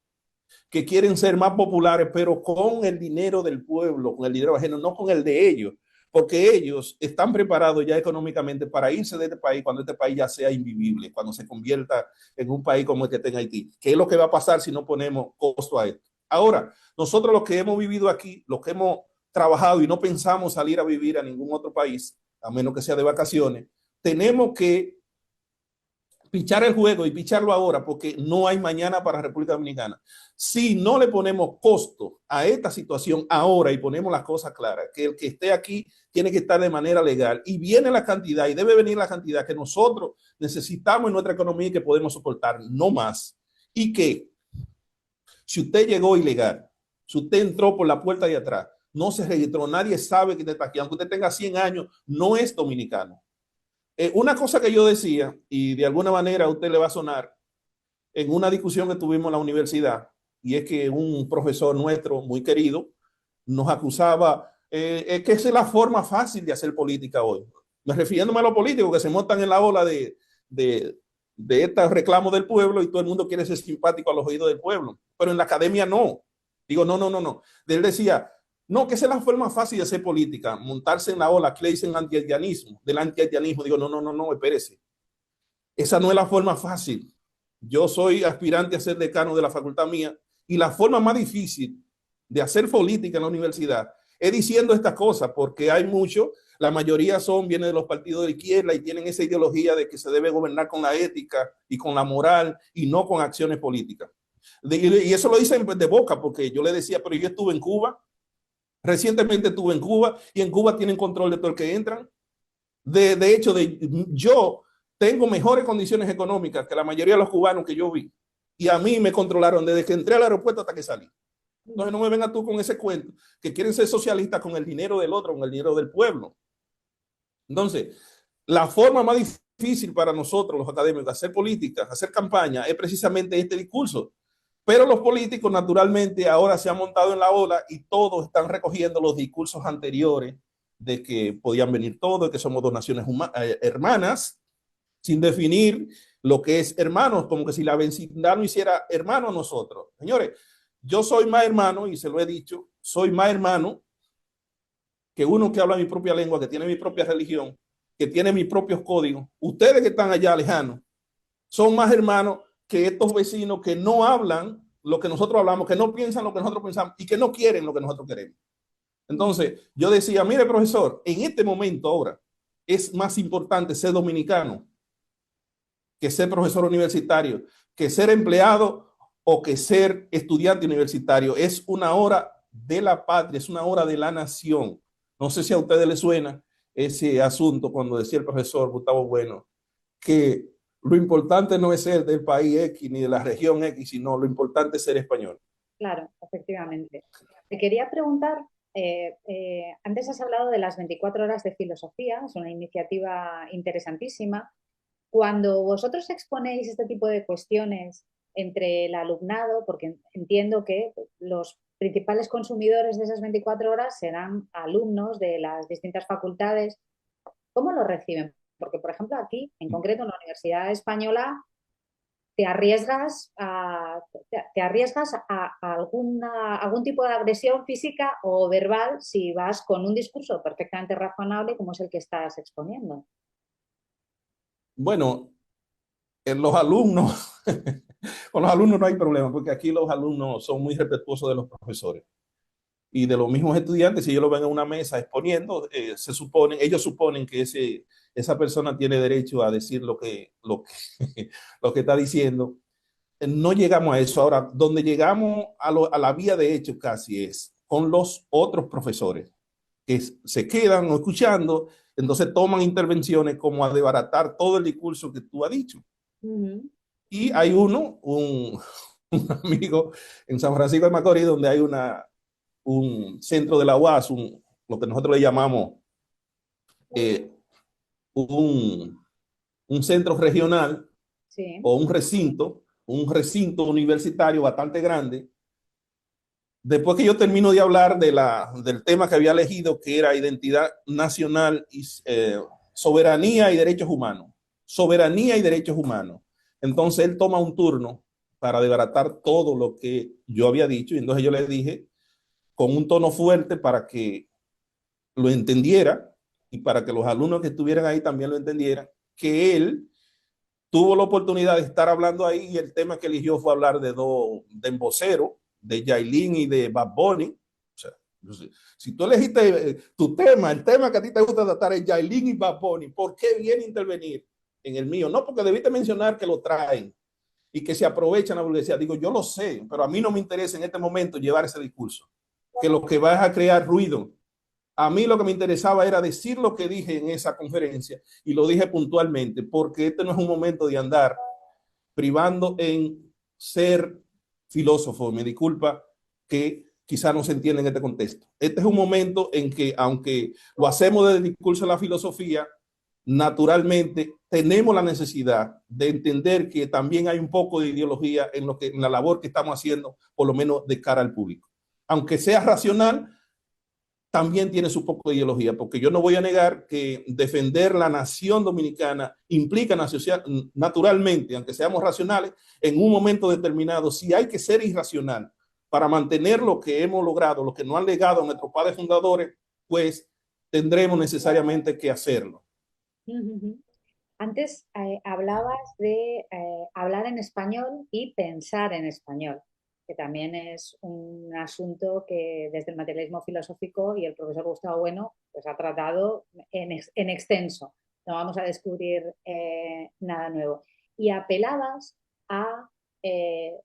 que quieren ser más populares, pero con el dinero del pueblo, con el dinero ajeno, no con el de ellos, porque ellos están preparados ya económicamente para irse de este país cuando este país ya sea invivible, cuando se convierta en un país como el que tenga Haití. ¿Qué es lo que va a pasar si no ponemos costo a esto? Ahora, nosotros los que hemos vivido aquí, los que hemos trabajado y no pensamos salir a vivir a ningún otro país, a menos que sea de vacaciones, tenemos que pichar el juego y picharlo ahora porque no hay mañana para República Dominicana. Si no le ponemos costo a esta situación ahora y ponemos las cosas claras, que el que esté aquí tiene que estar de manera legal y viene la cantidad y debe venir la cantidad que nosotros necesitamos en nuestra economía y que podemos soportar, no más. Y que si usted llegó ilegal, si usted entró por la puerta de atrás, no se registró, nadie sabe que usted está aquí, aunque usted tenga 100 años, no es dominicano. Una cosa que yo decía, y de alguna manera a usted le va a sonar, en una discusión que tuvimos en la universidad, y es que un profesor nuestro muy querido nos acusaba que esa es la forma fácil de hacer política hoy. Me refiriéndome a los políticos que se montan en la ola de estos reclamos del pueblo y todo el mundo quiere ser simpático a los oídos del pueblo, pero en la academia no. Digo, no. Él decía, no, que esa es la forma fácil de hacer política, montarse en la ola, que le dicen anti-haitianismo, del anti-haitianismo. Digo, no, espérese. Esa no es la forma fácil. Yo soy aspirante a ser decano de la facultad mía y la forma más difícil de hacer política en la universidad es diciendo estas cosas, porque hay mucho, la mayoría vienen de los partidos de izquierda y tienen esa ideología de que se debe gobernar con la ética y con la moral y no con acciones políticas. Y eso lo dicen de boca, porque yo le decía, pero yo estuve en Cuba, recientemente estuve en Cuba y en Cuba tienen control de todo el que entran. De hecho, yo tengo mejores condiciones económicas que la mayoría de los cubanos que yo vi. Y a mí me controlaron desde que entré al aeropuerto hasta que salí. Entonces no me vengas tú con ese cuento, que quieren ser socialistas con el dinero del otro, con el dinero del pueblo. Entonces, la forma más difícil para nosotros, los académicos, de hacer política, hacer campaña, es precisamente este discurso. Pero los políticos, naturalmente, ahora se han montado en la ola y todos están recogiendo los discursos anteriores de que podían venir todos, de que somos dos naciones hermanas, sin definir lo que es hermanos, como que si la vecindad no hiciera hermano a nosotros. Señores, yo soy más hermano, y se lo he dicho, soy más hermano que uno que habla mi propia lengua, que tiene mi propia religión, que tiene mis propios códigos. Ustedes que están allá lejanos son más hermanos que estos vecinos que no hablan lo que nosotros hablamos, que no piensan lo que nosotros pensamos y que no quieren lo que nosotros queremos. Entonces, yo decía, mire, profesor, en este momento ahora es más importante ser dominicano que ser profesor universitario, que ser empleado o que ser estudiante universitario. Es una hora de la patria, es una hora de la nación. No sé si a ustedes les suena ese asunto cuando decía el profesor Gustavo Bueno, que lo importante no es ser del país X ni de la región X, sino lo importante es ser español. Claro, efectivamente. Te quería preguntar, antes has hablado de las 24 horas de filosofía, es una iniciativa interesantísima. Cuando vosotros exponéis este tipo de cuestiones entre el alumnado, porque entiendo que los principales consumidores de esas 24 horas serán alumnos de las distintas facultades, ¿cómo lo reciben? Porque, por ejemplo, aquí, en concreto en la Universidad Española, te arriesgas a algún tipo de agresión física o verbal si vas con un discurso perfectamente razonable como es el que estás exponiendo. Bueno, los alumnos, con los alumnos no hay problema, porque aquí los alumnos son muy respetuosos de los profesores y de los mismos estudiantes. Si ellos lo ven en una mesa exponiendo, ellos suponen que esa persona tiene derecho a decir lo que está diciendo. No llegamos a eso. Ahora, donde llegamos a la vía de hecho casi es con los otros profesores que se quedan escuchando, entonces toman intervenciones como a desbaratar todo el discurso que tú has dicho. Ujú. Y hay un amigo en San Francisco de Macorís donde hay un centro de la UAS, lo que nosotros le llamamos eh, un, un centro regional Sí, o un recinto universitario bastante grande. Después que yo termino de hablar del tema que había elegido, que era identidad nacional y soberanía y derechos humanos. Soberanía y derechos humanos. Entonces él toma un turno para desbaratar todo lo que yo había dicho. Y entonces yo le dije con un tono fuerte para que lo entendiera y para que los alumnos que estuvieran ahí también lo entendieran, que él tuvo la oportunidad de estar hablando ahí y el tema que eligió fue hablar de emboceros, de Yailin y de Bad Bunny. O sea, si tú elegiste tu tema, el tema que a ti te gusta tratar es Yailin y Bad Bunny, ¿por qué viene a intervenir en el mío? No, porque debiste mencionar que lo traen y que se aprovechan la burguesía. Digo, yo lo sé, pero a mí no me interesa en este momento llevar ese discurso, que lo que va es a crear ruido. A mí lo que me interesaba era decir lo que dije en esa conferencia y lo dije puntualmente, porque este no es un momento de andar privando en ser filósofo. Me disculpa que quizá no se entienda en este contexto. Este es un momento en que, aunque lo hacemos desde el discurso de la filosofía, naturalmente tenemos la necesidad de entender que también hay un poco de ideología en la labor que estamos haciendo, por lo menos de cara al público. Aunque sea racional, también tiene su poco de ideología, porque yo no voy a negar que defender la nación dominicana implica naturalmente, aunque seamos racionales, en un momento determinado, si hay que ser irracional para mantener lo que hemos logrado, lo que nos han legado a nuestros padres fundadores, pues tendremos necesariamente que hacerlo. ujú. Antes hablabas de hablar en español y pensar en español, que también es un asunto que desde el materialismo filosófico y el profesor Gustavo Bueno pues ha tratado en extenso. No vamos a descubrir nada nuevo. Y apelabas a, eh,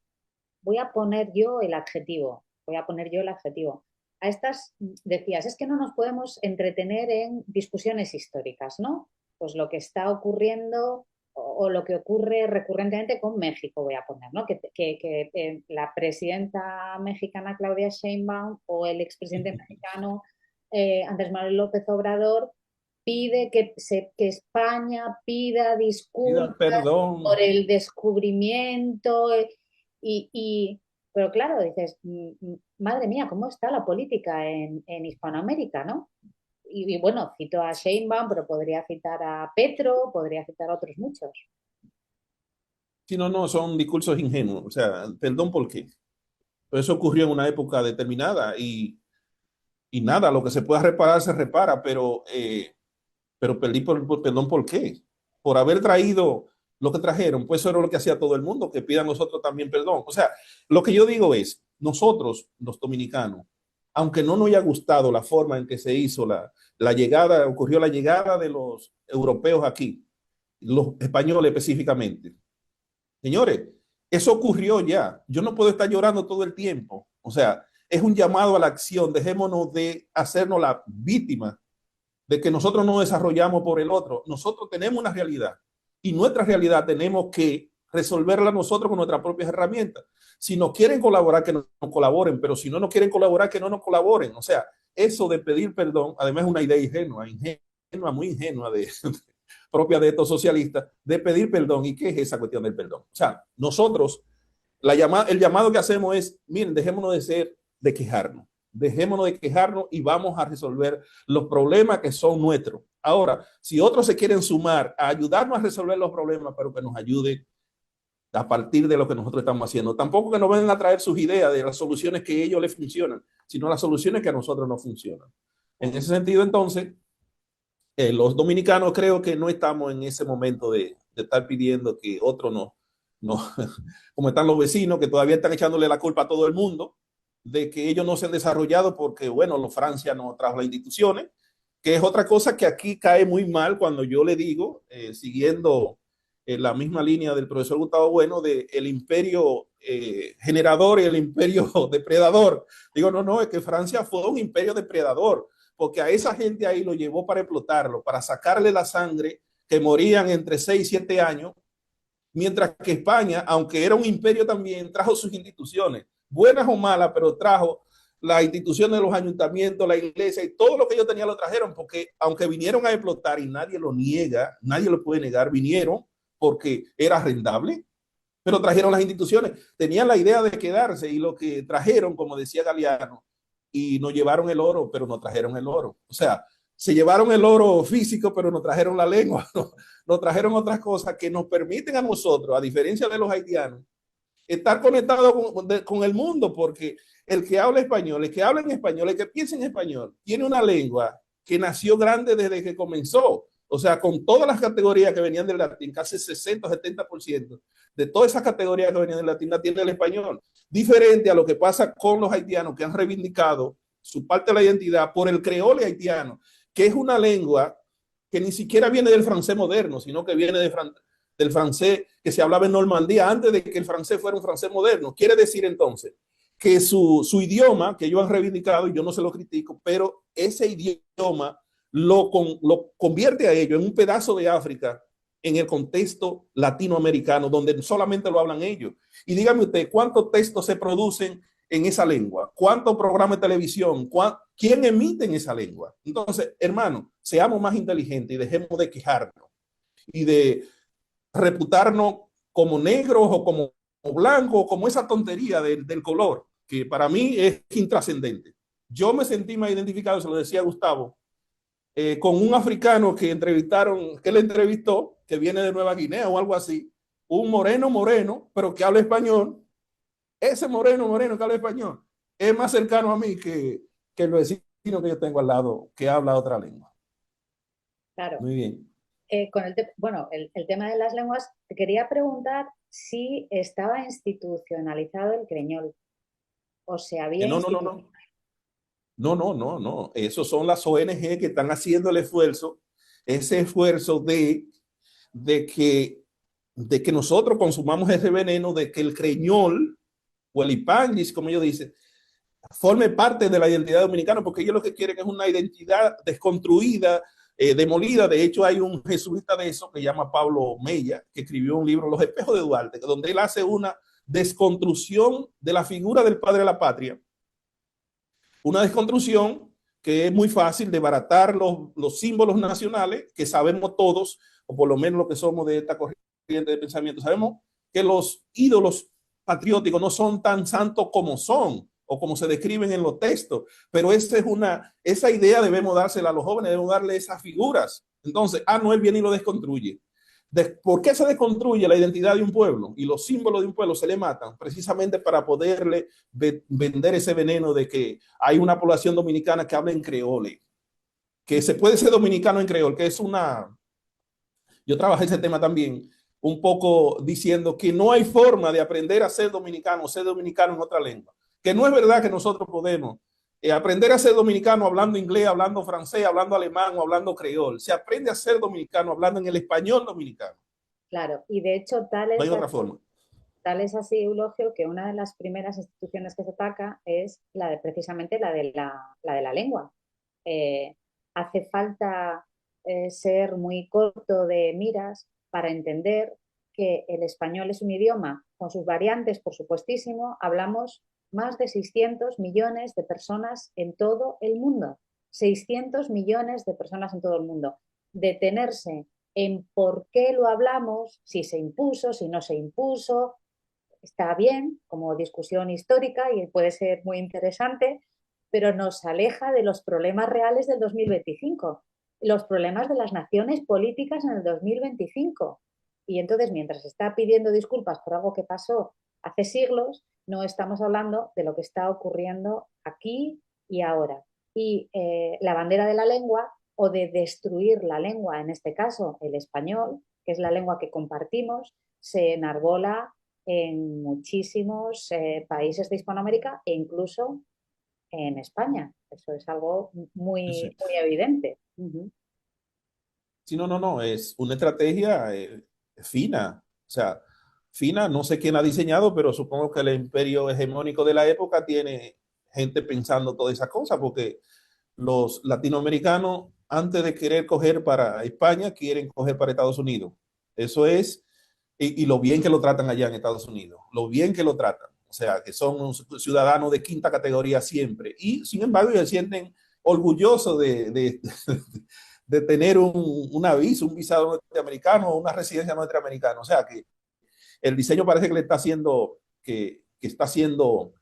voy a poner yo el adjetivo, voy a poner yo el adjetivo. A estas decías, es que no nos podemos entretener en discusiones históricas, ¿no? Pues lo que está ocurriendo o lo que ocurre recurrentemente con México, voy a poner, ¿no? Que la presidenta mexicana Claudia Sheinbaum o el expresidente mexicano Andrés Manuel López Obrador pide que España pida Pida disculpas por perdón. el descubrimiento pero claro, dices, madre mía, ¿cómo está la política en Hispanoamérica, ¿no? Y bueno, cito a Sheinbaum, pero podría citar a Petro, podría citar a otros muchos. Si no, no, son discursos ingenuos. O sea, perdón por qué. Pero eso ocurrió en una época determinada y nada, lo que se pueda reparar se repara, pero perdón, ¿por qué? Por haber traído lo que trajeron, pues eso era lo que hacía todo el mundo, que pidan nosotros también perdón. O sea, lo que yo digo es, nosotros, los dominicanos, aunque no nos haya gustado la forma en que se hizo la llegada, ocurrió la llegada de los europeos aquí, los españoles específicamente. Señores, eso ocurrió ya. Yo no puedo estar llorando todo el tiempo. O sea, es un llamado a la acción. Dejémonos de hacernos la víctima de que nosotros no desarrollamos por el otro. Nosotros tenemos una realidad y nuestra realidad tenemos que resolverla nosotros con nuestras propias herramientas. Si nos quieren colaborar, que nos colaboren, pero si no nos quieren colaborar, que no nos colaboren. O sea, eso de pedir perdón, además es una idea ingenua, muy ingenua propia de estos socialistas, de pedir perdón. ¿Y qué es esa cuestión del perdón? O sea, nosotros, el llamado que hacemos es, miren, de quejarnos. Dejémonos de quejarnos y vamos a resolver los problemas que son nuestros. Ahora, si otros se quieren sumar a ayudarnos a resolver los problemas, pero que nos ayuden a partir de lo que nosotros estamos haciendo. Tampoco que nos vengan a traer sus ideas de las soluciones que a ellos les funcionan, sino las soluciones que a nosotros no funcionan. En ese sentido, entonces, los dominicanos creo que no estamos en ese momento de estar pidiendo que otros no, como están los vecinos que todavía están echándole la culpa a todo el mundo de que ellos no se han desarrollado porque, bueno, Francia no trajo las instituciones, que es otra cosa que aquí cae muy mal cuando yo le digo, siguiendo la misma línea del profesor Gustavo Bueno, de el imperio generador y el imperio depredador. Digo, no, es que Francia fue un imperio depredador, porque a esa gente ahí lo llevó para explotarlo, para sacarle la sangre, que morían entre 6 y 7 años, mientras que España, aunque era un imperio también, trajo sus instituciones, buenas o malas, pero trajo las instituciones de los ayuntamientos, la iglesia y todo lo que ellos tenían lo trajeron, porque aunque vinieron a explotar y nadie lo niega, nadie lo puede negar, vinieron porque era rentable, pero trajeron las instituciones, tenían la idea de quedarse y lo que trajeron, como decía Galeano, y nos llevaron el oro, pero no trajeron el oro. O sea, se llevaron el oro físico, pero nos trajeron la lengua, nos trajeron otras cosas que nos permiten a nosotros, a diferencia de los haitianos, estar conectados con el mundo, porque el que habla español, el que habla en español, el que piensa en español, tiene una lengua que nació grande desde que comenzó. O sea, con todas las categorías que venían del latín, casi 60-70% de todas esas categorías que venían del latín la tiene el español. Diferente a lo que pasa con los haitianos que han reivindicado su parte de la identidad por el creole haitiano, que es una lengua que ni siquiera viene del francés moderno, sino que viene del francés que se hablaba en Normandía antes de que el francés fuera un francés moderno. Quiere decir entonces que su idioma, que ellos han reivindicado, y yo no se lo critico, pero ese idioma lo convierte a ellos en un pedazo de África en el contexto latinoamericano, donde solamente lo hablan ellos. Y dígame usted, ¿cuántos textos se producen en esa lengua? ¿Cuántos programas de televisión? ¿Quién emite en esa lengua? Entonces, hermano, seamos más inteligentes y dejemos de quejarnos y de reputarnos como negros o como blancos, como esa tontería del color, que para mí es intrascendente. Yo me sentí más identificado, se lo decía Gustavo, con un africano que que le entrevistó, que viene de Nueva Guinea o algo así, un moreno, pero que habla español. Ese moreno que habla español es más cercano a mí que el vecino que yo tengo al lado, que habla otra lengua. Claro. Muy bien. Con bueno, el tema de las lenguas, te quería preguntar si estaba institucionalizado el creñol o se había No. Esos son las ONG que están haciendo el esfuerzo, ese esfuerzo de que, de que nosotros consumamos ese veneno, de que el creñol o el hipangis, como ellos dicen, forme parte de la identidad dominicana, porque ellos lo que quieren es una identidad desconstruida, demolida. De hecho, hay un jesuita de eso que se llama Pablo Mella, que escribió un libro, Los espejos de Duarte, donde él hace una desconstrucción de la figura del padre de la patria. Una desconstrucción que es muy fácil de baratar los símbolos nacionales, que sabemos todos, o por lo menos lo que somos de esta corriente de pensamiento, sabemos que los ídolos patrióticos no son tan santos como son, o como se describen en los textos, pero esa idea debemos dársela a los jóvenes, debemos darle esas figuras. Entonces, Noel viene y lo desconstruye. ¿Por qué se desconstruye la identidad de un pueblo y los símbolos de un pueblo se le matan? Precisamente para poderle vender ese veneno de que hay una población dominicana que habla en creole, que se puede ser dominicano en creole, que es yo trabajé ese tema también, un poco diciendo que no hay forma de aprender a ser dominicano en otra lengua, que no es verdad que nosotros podemos aprender a ser dominicano hablando inglés, hablando francés, hablando alemán o hablando creol. Se aprende a ser dominicano hablando en el español dominicano. Claro, y de hecho No hay otra forma. tal es así, Eulogio, que una de las primeras instituciones que se ataca es precisamente la de la lengua. Eh, hace falta ser muy corto de miras para entender que el español es un idioma con sus variantes, por supuestísimo. Hablamos más de 600 millones de personas en todo el mundo. 600 millones de personas en todo el mundo. Detenerse en por qué lo hablamos, si se impuso, si no se impuso, está bien como discusión histórica y puede ser muy interesante, pero nos aleja de los problemas reales del 2025, los problemas de las naciones políticas en el 2025. Y entonces, mientras se está pidiendo disculpas por algo que pasó hace siglos, no estamos hablando de lo que está ocurriendo aquí y ahora. Y la bandera de la lengua o de destruir la lengua, en este caso el español, que es la lengua que compartimos, se enarbola en muchísimos países de Hispanoamérica e incluso en España. Eso es algo muy, Sí. muy evidente. Uh -huh. Sí, no, no, no, es una estrategia fina. O sea, fina, no sé quién ha diseñado, pero supongo que el imperio hegemónico de la época tiene gente pensando toda esa cosa, porque los latinoamericanos, antes de querer coger para España, quieren coger para Estados Unidos. Eso es, y lo bien que lo tratan allá en Estados Unidos, lo bien que lo tratan. O sea, que son ciudadanos de quinta categoría siempre. Y sin embargo, ellos se sienten orgullosos de tener una visa, un visado norteamericano o una residencia norteamericana. O sea, que el diseño parece que le está haciendo, que está haciendo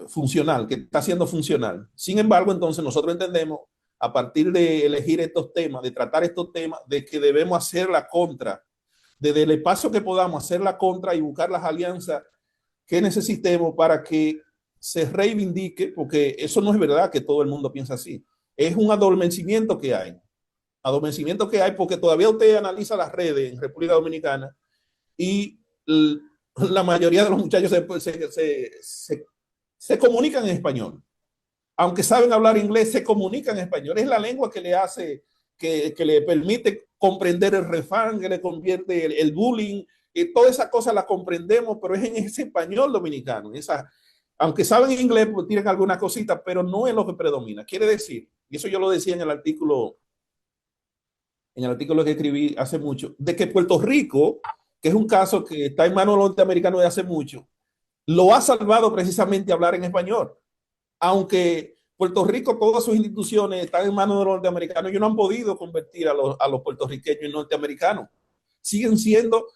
funcional, que está siendo funcional. Sin embargo, entonces nosotros entendemos, a partir de elegir estos temas, de tratar estos temas, de que debemos hacer la contra, desde el espacio que podamos hacer la contra y buscar las alianzas que necesitemos para que se reivindique, porque eso no es verdad que todo el mundo piensa así. Es un adormecimiento que hay porque todavía usted analiza las redes en República Dominicana y la mayoría de los muchachos se comunican en español. Aunque saben hablar inglés, se comunican en español. Es la lengua que le hace, que le permite comprender el refrán, que le convierte el bullying, y todas esas cosas las comprendemos, pero es en ese español dominicano. Aunque saben inglés, pues tienen algunas cositas, pero no es lo que predomina. Quiere decir, y eso yo lo decía en el artículo que escribí hace mucho, de que Puerto Rico, que es un caso que está en manos de los norteamericanos de hace mucho, lo ha salvado precisamente hablar en español. Aunque Puerto Rico, todas sus instituciones están en manos de los norteamericanos, ellos no han podido convertir a los puertorriqueños en norteamericanos. Siguen siendo,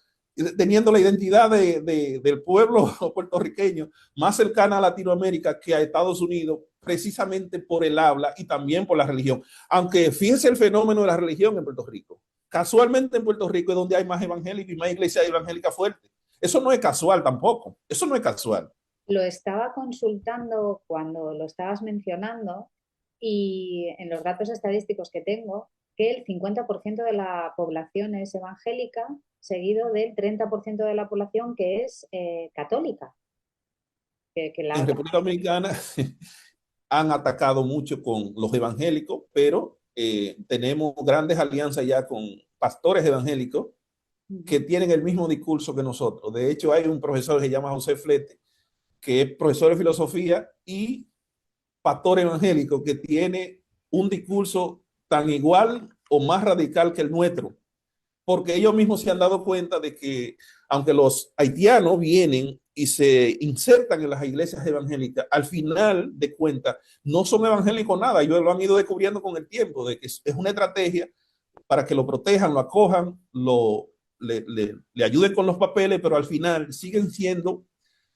teniendo la identidad del pueblo puertorriqueño más cercana a Latinoamérica que a Estados Unidos, precisamente por el habla y también por la religión. Aunque fíjense el fenómeno de la religión en Puerto Rico. Casualmente en Puerto Rico es donde hay más evangélicos y más iglesias evangélicas fuertes. Eso no es casual tampoco. Eso no es casual. Lo estaba consultando cuando lo estabas mencionando y en los datos estadísticos que tengo, que el 50% de la población es evangélica, seguido del 30% de la población que es católica. Que En la... República Dominicana han atacado mucho con los evangélicos, pero tenemos grandes alianzas ya con pastores evangélicos que tienen el mismo discurso que nosotros. De hecho, hay un profesor que se llama José Flete, que es profesor de filosofía y pastor evangélico, que tiene un discurso tan igual o más radical que el nuestro, porque ellos mismos se han dado cuenta de que aunque los haitianos vienen y se insertan en las iglesias evangélicas, al final de cuentas no son evangélicos nada, ellos lo han ido descubriendo con el tiempo, de que es una estrategia para que lo protejan, lo acojan, le ayuden con los papeles, pero al final siguen siendo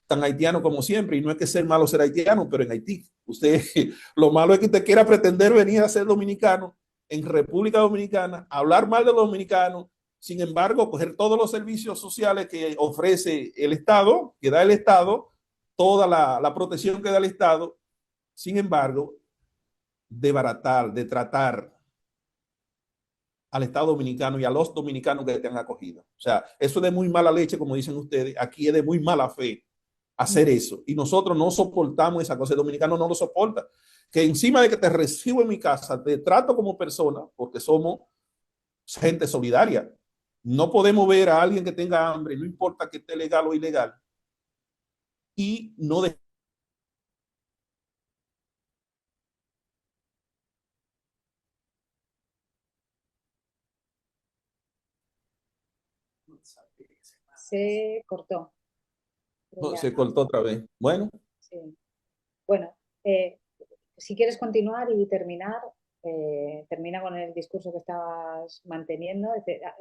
tan haitianos como siempre, y no es que ser malo ser haitiano, pero en Haití, usted, lo malo es que usted quiera pretender venir a ser dominicano en República Dominicana, hablar mal de los dominicanos, sin embargo, coger todos los servicios sociales que ofrece el Estado, que da el Estado, toda la protección que da el Estado, sin embargo, de baratar, de tratar al Estado dominicano y a los dominicanos que te han acogido. O sea, eso es de muy mala leche, como dicen ustedes, aquí es de muy mala fe. hacer eso. Y nosotros no soportamos esa cosa. El dominicano no lo soporta. Que encima de que te recibo en mi casa, te trato como persona, porque somos gente solidaria. No podemos ver a alguien que tenga hambre, no importa que esté legal o ilegal, y no de Se cortó. Creo no, que se cortó otra vez. Bueno, sí. Bueno, si quieres continuar y terminar, termina con el discurso que estabas manteniendo.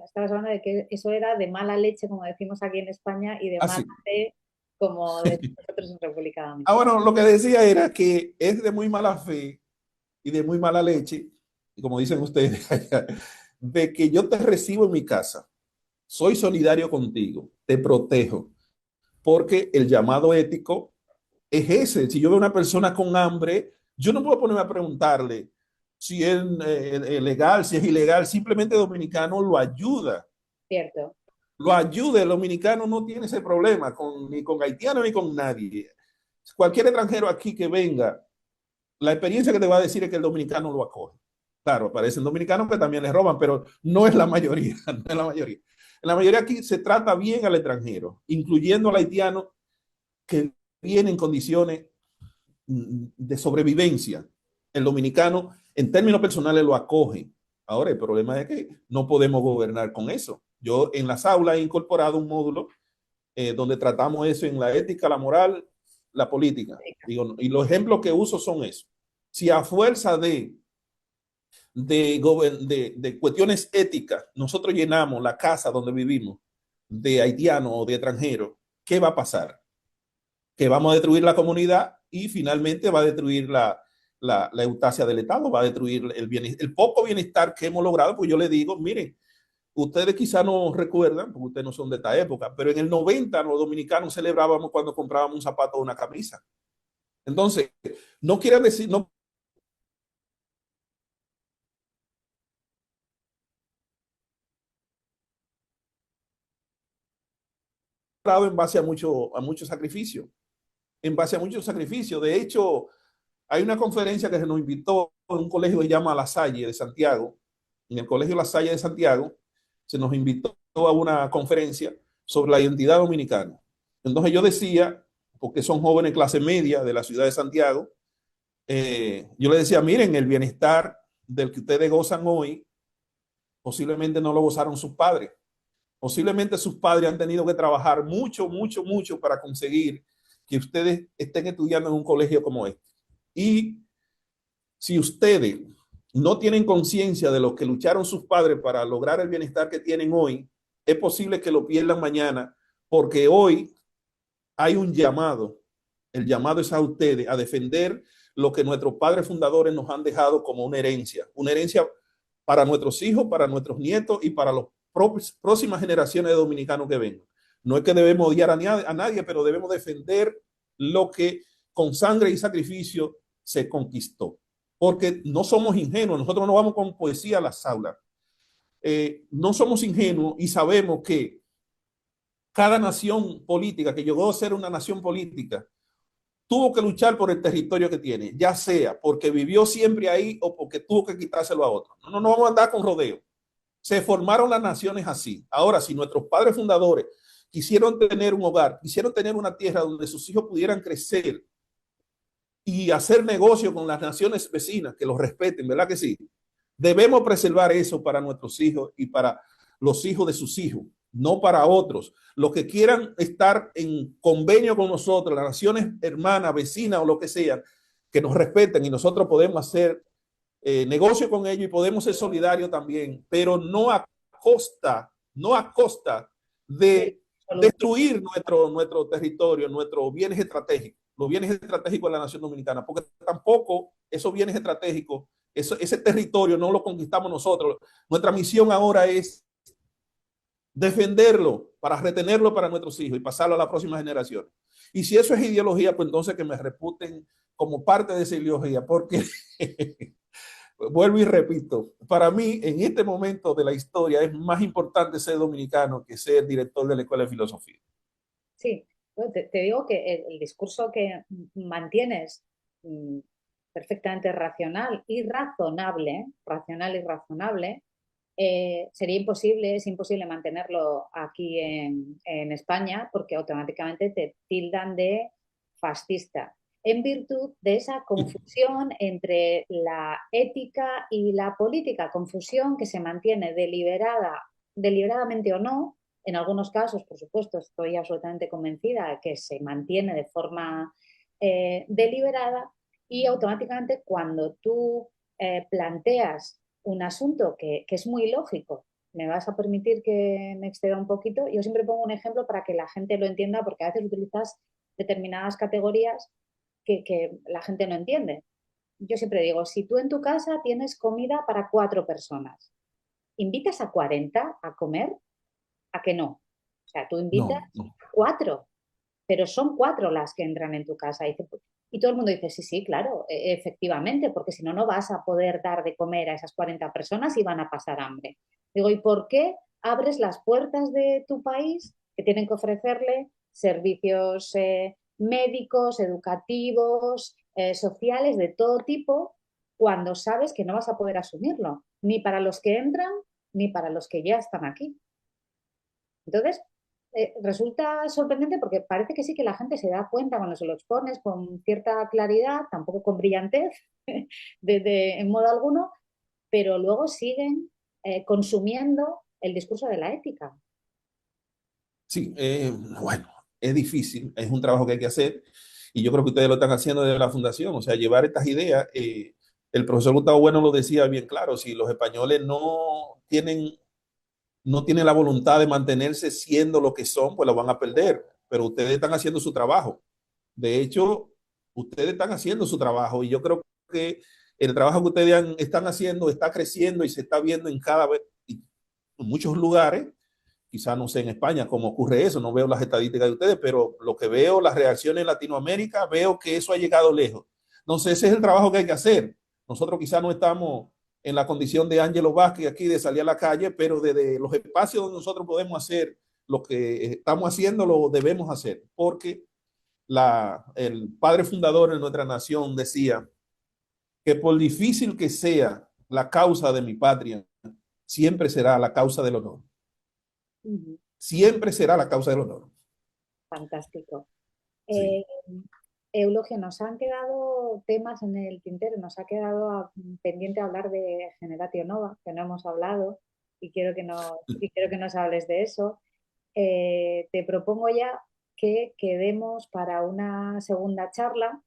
Estabas hablando de que eso era de mala leche, como decimos aquí en España, y de mala así. fe, como decimos nosotros en República Ah, Dominicana. bueno, lo que decía era que es de muy mala fe y de muy mala leche, y como dicen ustedes, de que yo te recibo en mi casa, soy solidario contigo, te protejo, porque el llamado ético es ese. Si yo veo una persona con hambre, yo no puedo ponerme a preguntarle si es legal, si es ilegal, simplemente el dominicano lo ayuda. Cierto, Lo ayuda, el dominicano no tiene ese problema ni con haitiano ni con nadie. Cualquier extranjero aquí que venga, la experiencia que te va a decir es que el dominicano lo acoge. Claro, aparecen dominicanos que también les roban, pero no es la mayoría, no es la mayoría. En la mayoría aquí se trata bien al extranjero, incluyendo al haitiano que viene en condiciones de sobrevivencia. El dominicano, en términos personales, lo acoge. Ahora, el problema es que no podemos gobernar con eso. Yo en las aulas he incorporado un módulo donde tratamos eso en la ética, la moral, la política. Digo, y los ejemplos que uso son eso. Si a fuerza de cuestiones éticas nosotros llenamos la casa donde vivimos de haitianos o de extranjeros, ¿qué va a pasar? Que vamos a destruir la comunidad y finalmente va a destruir la eutasia del Estado, va a destruir el poco bienestar que hemos logrado. Pues yo le digo, miren, ustedes quizá no recuerdan, porque ustedes no son de esta época, pero en el 90 los dominicanos celebrábamos cuando comprábamos un zapato o una camisa. Entonces, no quiere decir, no en base a mucho sacrificio, en base a mucho sacrificio. De hecho, hay una conferencia que se nos invitó en un colegio que se llama La Salle de Santiago. En el colegio La Salle de Santiago se nos invitó a una conferencia sobre la identidad dominicana. Entonces yo decía, porque son jóvenes clase media de la ciudad de Santiago, yo le decía, miren, el bienestar del que ustedes gozan hoy, posiblemente no lo gozaron sus padres. Posiblemente sus padres han tenido que trabajar mucho, mucho, mucho para conseguir que ustedes estén estudiando en un colegio como este. Y si ustedes no tienen conciencia de lo que lucharon sus padres para lograr el bienestar que tienen hoy, es posible que lo pierdan mañana, porque hoy hay un llamado. El llamado es a ustedes a defender lo que nuestros padres fundadores nos han dejado como una herencia para nuestros hijos, para nuestros nietos y para las próximas generaciones de dominicanos que vengan. No es que debemos odiar a nadie, pero debemos defender lo que con sangre y sacrificio se conquistó. Porque no somos ingenuos, nosotros no vamos con poesía a las aulas. No somos ingenuos y sabemos que cada nación política que llegó a ser una nación política tuvo que luchar por el territorio que tiene, ya sea porque vivió siempre ahí o porque tuvo que quitárselo a otro. No, no, no vamos a andar con rodeo. Se formaron las naciones así. Ahora, si nuestros padres fundadores quisieron tener un hogar, quisieron tener una tierra donde sus hijos pudieran crecer y hacer negocio con las naciones vecinas, que los respeten, ¿verdad que sí? Debemos preservar eso para nuestros hijos y para los hijos de sus hijos, no para otros. Los que quieran estar en convenio con nosotros, las naciones hermanas, vecinas o lo que sea, que nos respeten y nosotros podemos hacer negocio con ellos y podemos ser solidarios también, pero no a costa de destruir nuestro territorio, nuestros bienes estratégicos, los bienes estratégicos de la nación dominicana, porque tampoco esos bienes estratégicos, ese territorio no lo conquistamos nosotros. Nuestra misión ahora es defenderlo para retenerlo para nuestros hijos y pasarlo a la próxima generación. Y si eso es ideología, pues entonces que me reputen como parte de esa ideología, porque vuelvo y repito, para mí en este momento de la historia es más importante ser dominicano que ser director de la Escuela de Filosofía. Sí, Bueno, te digo que el discurso que mantienes mm, perfectamente racional y razonable, sería imposible, es imposible mantenerlo aquí en España porque automáticamente te tildan de fascista, en virtud de esa confusión entre la ética y la política, confusión que se mantiene deliberadamente o no. En algunos casos, por supuesto, estoy absolutamente convencida de que se mantiene de forma deliberada, y automáticamente cuando tú planteas un asunto que es muy lógico, me vas a permitir que me exceda un poquito. Yo siempre pongo un ejemplo para que la gente lo entienda, porque a veces utilizas determinadas categorías que la gente no entiende. Yo siempre digo, si tú en tu casa tienes comida para 4 personas, ¿invitas a 40 a comer? ¿A que no? O sea, tú invitas No, no. a 4, pero son 4 las que entran en tu casa. Y todo el mundo dice, sí, sí, claro, efectivamente, porque si no, no vas a poder dar de comer a esas 40 personas y van a pasar hambre. Digo, ¿y por qué abres las puertas de tu país que tienen que ofrecerle servicios médicos, educativos, sociales, de todo tipo, cuando sabes que no vas a poder asumirlo, ni para los que entran, ni para los que ya están aquí? Entonces, resulta sorprendente porque parece que sí que la gente se da cuenta cuando se lo expones con cierta claridad, tampoco con brillantez en modo alguno, pero luego siguen consumiendo el discurso de la ética. Sí, bueno, es difícil, es un trabajo que hay que hacer y yo creo que ustedes lo están haciendo desde la fundación, o sea, llevar estas ideas. El profesor Gustavo Bueno lo decía bien claro, si los españoles no tienen la voluntad de mantenerse siendo lo que son, pues lo van a perder, pero ustedes están haciendo su trabajo. De hecho, ustedes están haciendo su trabajo y yo creo que el trabajo que ustedes están haciendo está creciendo y se está viendo en cada vez, en muchos lugares. Quizá no sé en España cómo ocurre eso, no veo las estadísticas de ustedes, pero lo que veo, las reacciones en Latinoamérica, veo que eso ha llegado lejos. Entonces, ese es el trabajo que hay que hacer. Nosotros quizá no estamos en la condición de Ángelo Vázquez aquí de salir a la calle, pero desde los espacios donde nosotros podemos hacer lo que estamos haciendo, lo debemos hacer, porque el padre fundador de nuestra nación decía que por difícil que sea la causa de mi patria, siempre será la causa del honor. Ujú. Siempre será la causa del honor. Fantástico. Sí. Eh, Eulogio, nos han quedado temas en el tintero, nos ha quedado pendiente hablar de Generatio Nova, que no hemos hablado, y quiero que nos hables de eso. Te propongo ya que quedemos para una segunda charla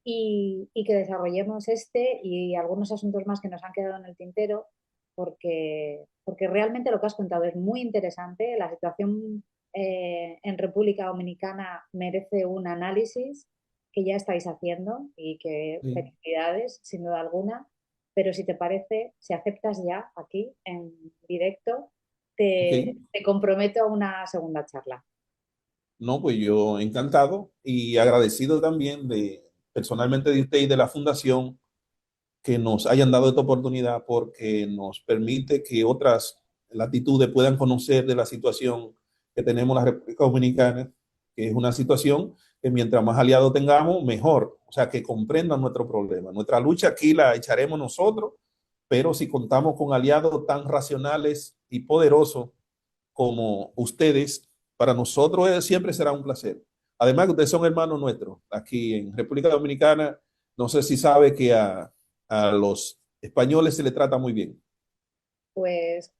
y que desarrollemos este y algunos asuntos más que nos han quedado en el tintero, porque realmente lo que has contado es muy interesante. La situación en República Dominicana merece un análisis que ya estáis haciendo y que Sí. felicidades, sin duda alguna. Pero si te parece, si aceptas ya aquí en directo, Ok. te comprometo a una segunda charla. No, pues yo encantado y agradecido también personalmente de usted y de la fundación que nos hayan dado esta oportunidad porque nos permite que otras latitudes puedan conocer de la situación que tenemos la República Dominicana, que es una situación que mientras más aliados tengamos, mejor. O sea, que comprendan nuestro problema. Nuestra lucha aquí la echaremos nosotros, pero si contamos con aliados tan racionales y poderosos como ustedes, para nosotros siempre será un placer. Además que ustedes son hermanos nuestros aquí en República Dominicana. No sé si sabe que a los españoles se les trata muy bien. Pues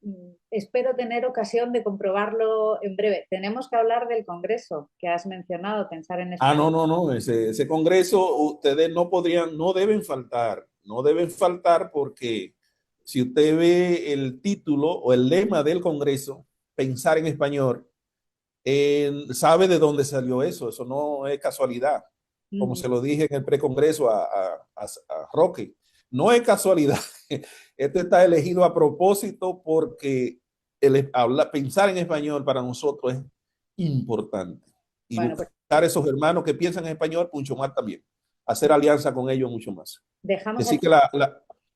espero tener ocasión de comprobarlo en breve. Tenemos que hablar del Congreso que has mencionado, pensar en Ah, España. no, no, no. Ese congreso ustedes no podrían, no deben faltar. No deben faltar porque si usted ve el título o el lema del congreso, pensar en español, sabe de dónde salió eso. Eso no es casualidad. Como Ujú. se lo dije en el precongreso a Roque. No es casualidad. Esto está elegido a propósito porque pensar en español para nosotros es importante. Y Bueno, pues buscar esos hermanos que piensan en español, mucho más también. Hacer alianza con ellos mucho más. dejamos Decir aquí. que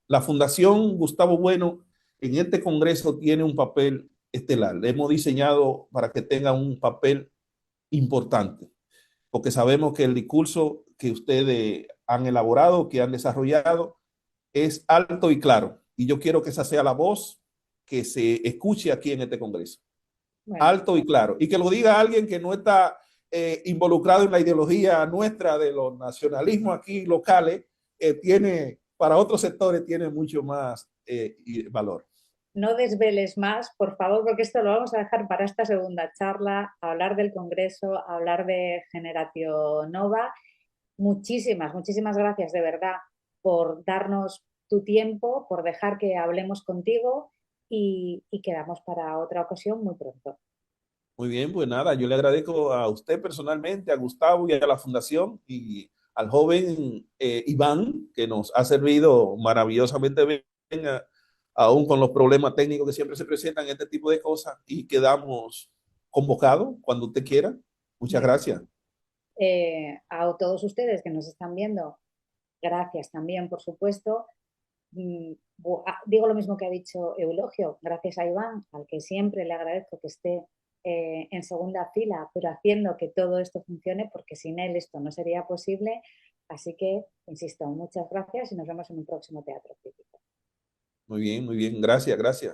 la Fundación Gustavo Bueno en este Congreso tiene un papel estelar. Le hemos diseñado para que tenga un papel importante. porque sabemos que el discurso que ustedes han elaborado, que han desarrollado, es alto y claro. Y yo quiero que esa sea la voz que se escuche aquí en este Congreso. Bueno, Alto y claro. Y que lo diga alguien que no está involucrado en la ideología nuestra de los nacionalismos aquí locales, tiene, para otros sectores, tiene mucho más valor. no desveles más, por favor, porque esto lo vamos a dejar para esta segunda charla, hablar del Congreso, hablar de Generatio Nova. Muchísimas, muchísimas gracias de verdad por darnos tu tiempo, por dejar que hablemos contigo y quedamos para otra ocasión muy pronto. Muy bien, pues nada, yo le agradezco a usted personalmente, a Gustavo y a la Fundación y al joven Iván, que nos ha servido maravillosamente bien, aún con los problemas técnicos que siempre se presentan en este tipo de cosas, y quedamos convocados cuando usted quiera. Muchas Bueno, gracias. a todos ustedes que nos están viendo, gracias también, por supuesto. Digo lo mismo que ha dicho Eulogio, gracias a Iván, al que siempre le agradezco que esté en segunda fila, pero haciendo que todo esto funcione, porque sin él esto no sería posible. Así que, insisto, muchas gracias y nos vemos en un próximo Teatro Crítico. Muy bien, gracias, gracias.